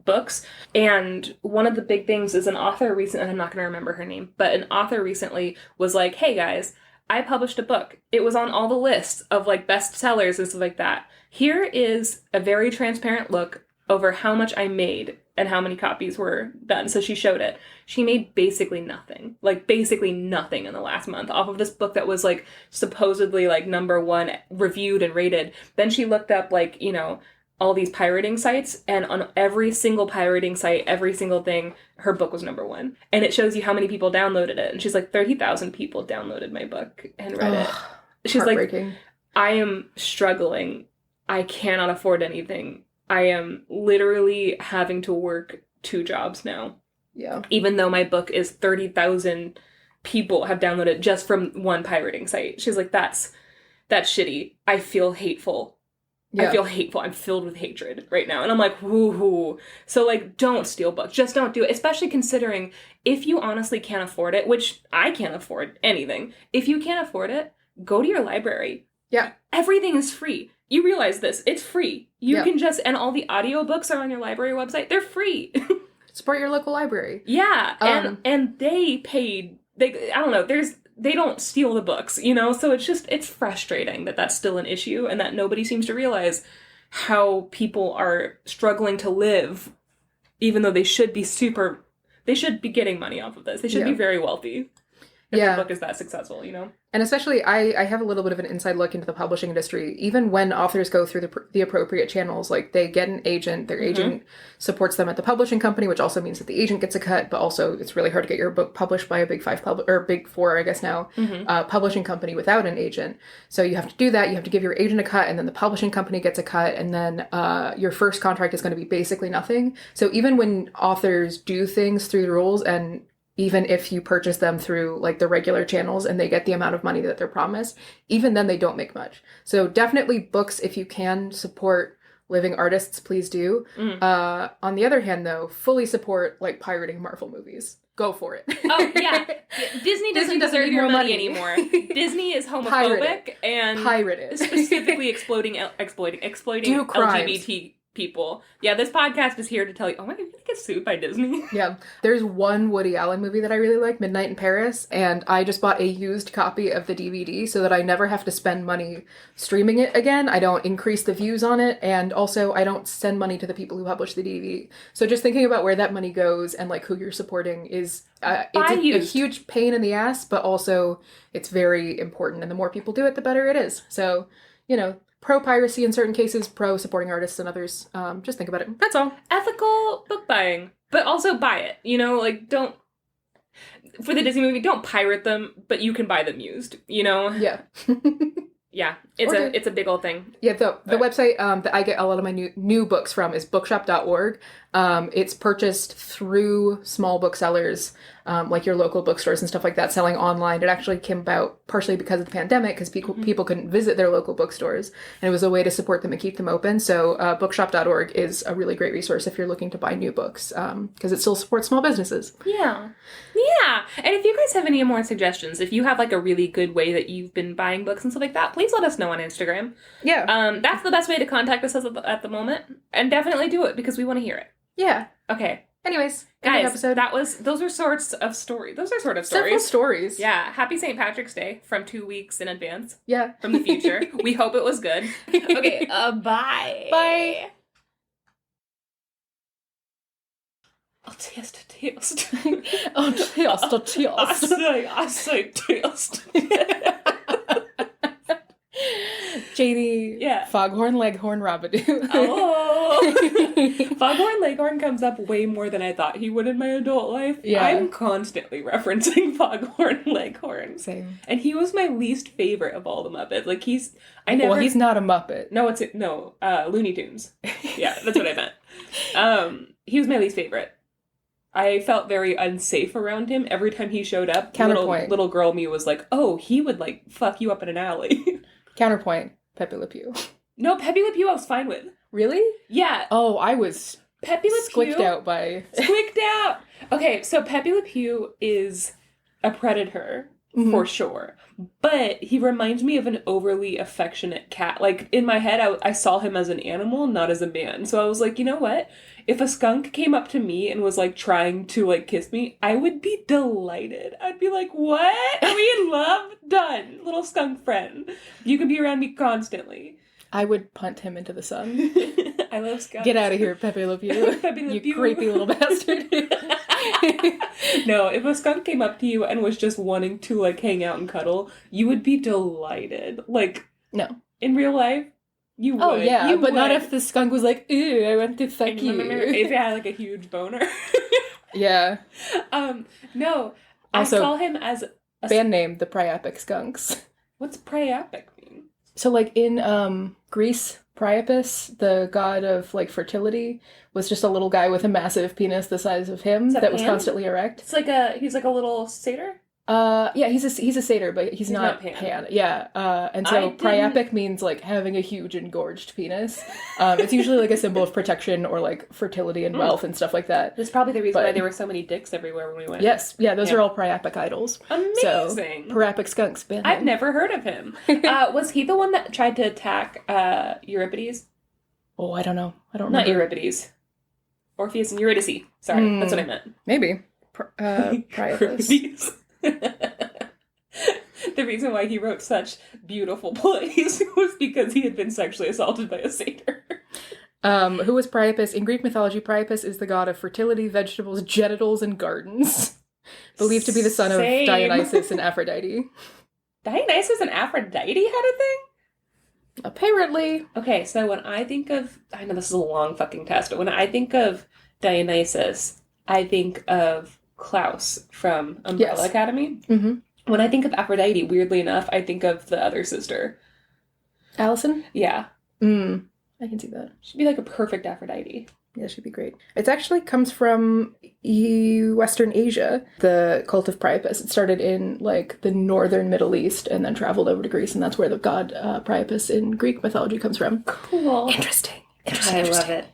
books. And one of the big things is an author recently, I'm not going to remember her name, but an author recently was like, hey guys, I published a book. It was on all the lists of like bestsellers and stuff like that. Here is a very transparent look over how much I made and how many copies were done. So she showed it. She made basically nothing in the last month off of this book that was like supposedly like #1 reviewed and rated. Then she looked up like, all these pirating sites, and on every single pirating site, every single thing, her book was #1. And it shows you how many people downloaded it. And she's like, 30,000 people downloaded my book and read it. She's like, I am struggling. I cannot afford anything. I am literally having to work 2 jobs now. Yeah. Even though my book is 30,000 people have downloaded just from one pirating site. She's like, that's shitty. I feel hateful. Yeah. I feel hateful. I'm filled with hatred right now. And I'm like, woohoo. So, like, don't steal books. Just don't do it. Especially considering if you honestly can't afford it, which I can't afford anything. If you can't afford it, go to your library. Yeah. Everything is free. You realize this. It's free. You can just, and all the audiobooks are on your library website. They're free. Support your local library. Yeah. And they paid, I don't know, they don't steal the books, so it's frustrating that that's still an issue and that nobody seems to realize how people are struggling to live, even though they should be getting money off of this. They should be very wealthy if the book is that successful, And especially, I have a little bit of an inside look into the publishing industry. Even when authors go through the appropriate channels, like they get an agent, their agent supports them at the publishing company, which also means that the agent gets a cut, but also it's really hard to get your book published by a big 5 or big 4, I guess now, publishing company without an agent. So you have to do that. You have to give your agent a cut, and then the publishing company gets a cut, and then your first contract is going to be basically nothing. So even when authors do things through the rules, and even if you purchase them through like the regular channels and they get the amount of money that they're promised, even then they don't make much. So definitely books, if you can support living artists, please do. On the other hand, though, fully support like pirating Marvel movies. go for it. Oh, yeah. Disney doesn't deserve your money anymore. Disney is homophobic and specifically exploiting LGBT people. Yeah, this podcast is here to tell you, oh my god, you're gonna get sued by Disney. Yeah. There's one Woody Allen movie that I really like, Midnight in Paris, and I just bought a used copy of the DVD so that I never have to spend money streaming it again. I don't increase the views on it, and also I don't send money to the people who publish the DVD. So just thinking about where that money goes and like who you're supporting is it's a huge pain in the ass, but also it's very important, and the more people do it, the better it is. So, you know, pro-piracy in certain cases, pro-supporting artists in others. Just think about it. That's all. Ethical book buying. But also buy it. You know, like, don't... For the Disney movie, don't pirate them, but you can buy them used. You know? Yeah. Yeah. It's a big old thing. Yeah, the website that I get a lot of my new books from is bookshop.org. It's purchased through small booksellers, like your local bookstores and stuff like that, selling online. It actually came about partially because of the pandemic, because people couldn't visit their local bookstores, and it was a way to support them and keep them open. So bookshop.org is a really great resource if you're looking to buy new books, because it still supports small businesses. Yeah. Yeah. And if you guys have any more suggestions, if you have like a really good way that you've been buying books and stuff like that, please let us know on Instagram. Yeah. That's the best way to contact us at the moment. And definitely do it, because we want to hear it. Yeah. Okay. Anyways, guys, episode. those are sorts of stories. Those are sort of Several stories. stories. Yeah. Happy St. Patrick's Day from 2 weeks in advance. Yeah. From the future. We hope it was good. Okay. Bye. Bye. I'll taste. Oh, taste. I say taste. Janey. Yeah. Foghorn Leghorn Rabadoo. Oh. Foghorn Leghorn comes up way more than I thought he would in my adult life. Yeah. I'm constantly referencing Foghorn Leghorn. Same. And he was my least favorite of all the Muppets. Like, he's not a Muppet. No, Looney Tunes. Yeah, that's what I meant. He was my least favorite. I felt very unsafe around him. Every time he showed up, Counterpoint. Little girl me was like, oh, he would, like, fuck you up in an alley. Counterpoint. Pepe Le Pew. No, Pepe Le Pew I was fine with. Really? Yeah. Oh, I was Pepe Le Pew. Squicked out by... Squicked out! Okay, so Pepe Le Pew is a predator, for sure. But he reminds me of an overly affectionate cat. Like, in my head, I saw him as an animal, not as a man. So I was like, you know what? If a skunk came up to me and was, like, trying to, like, kiss me, I would be delighted. I'd be like, what? Are we in love? Done. Little skunk friend. You can be around me constantly. I would punt him into the sun. I love skunks. Get out of here, Pepe Le Pew. Pepe Le Pew. You creepy little bastard. No, if a skunk came up to you and was just wanting to, like, hang out and cuddle, you would be delighted. Like, no. In real life, you would. Oh, yeah, you but would. not if the skunk was like, ew, I want to fuck you. If it had, like, a huge boner. Yeah. No. Also, I saw him as a... Band name, the Priapic Skunks. What's Priapic mean? So, like, in Greece, Priapus, the god of, like, fertility, was just a little guy with a massive penis the size of him that was constantly erect. It's like he's like a little satyr? Yeah, he's a satyr, but he's not Pan. Yeah, and so priapic means, like, having a huge engorged penis. It's usually, like, a symbol of protection or, like, fertility and wealth and stuff like that. That's probably the reason why there were so many dicks everywhere when we went. Yes, yeah, those are all priapic idols. Amazing! So, priapic skunks. Band I've name. never heard of him. Was he the one that tried to attack Euripides? Oh, I don't know. I don't remember. Not Euripides. Orpheus and Eurydice. Sorry, that's what I meant. Maybe. Priapus. The reason why he wrote such beautiful plays was because he had been sexually assaulted by a satyr. Who was Priapus? In Greek mythology, Priapus is the god of fertility, vegetables, genitals, and gardens. Believed to be the son of Dionysus and Aphrodite. Dionysus and Aphrodite had a thing? Apparently. Okay, so when I think of... I know this is a long fucking test, but when I think of Dionysus, I think of Klaus from Umbrella Academy. Mm-hmm. When I think of Aphrodite, weirdly enough, I think of the other sister. Allison? Yeah. I can see that. She'd be like a perfect Aphrodite. Yeah, she'd be great. It actually comes from Western Asia, the cult of Priapus. It started in, like, the northern Middle East and then traveled over to Greece, and that's where the god Priapus in Greek mythology comes from. Cool. Interesting. I love it.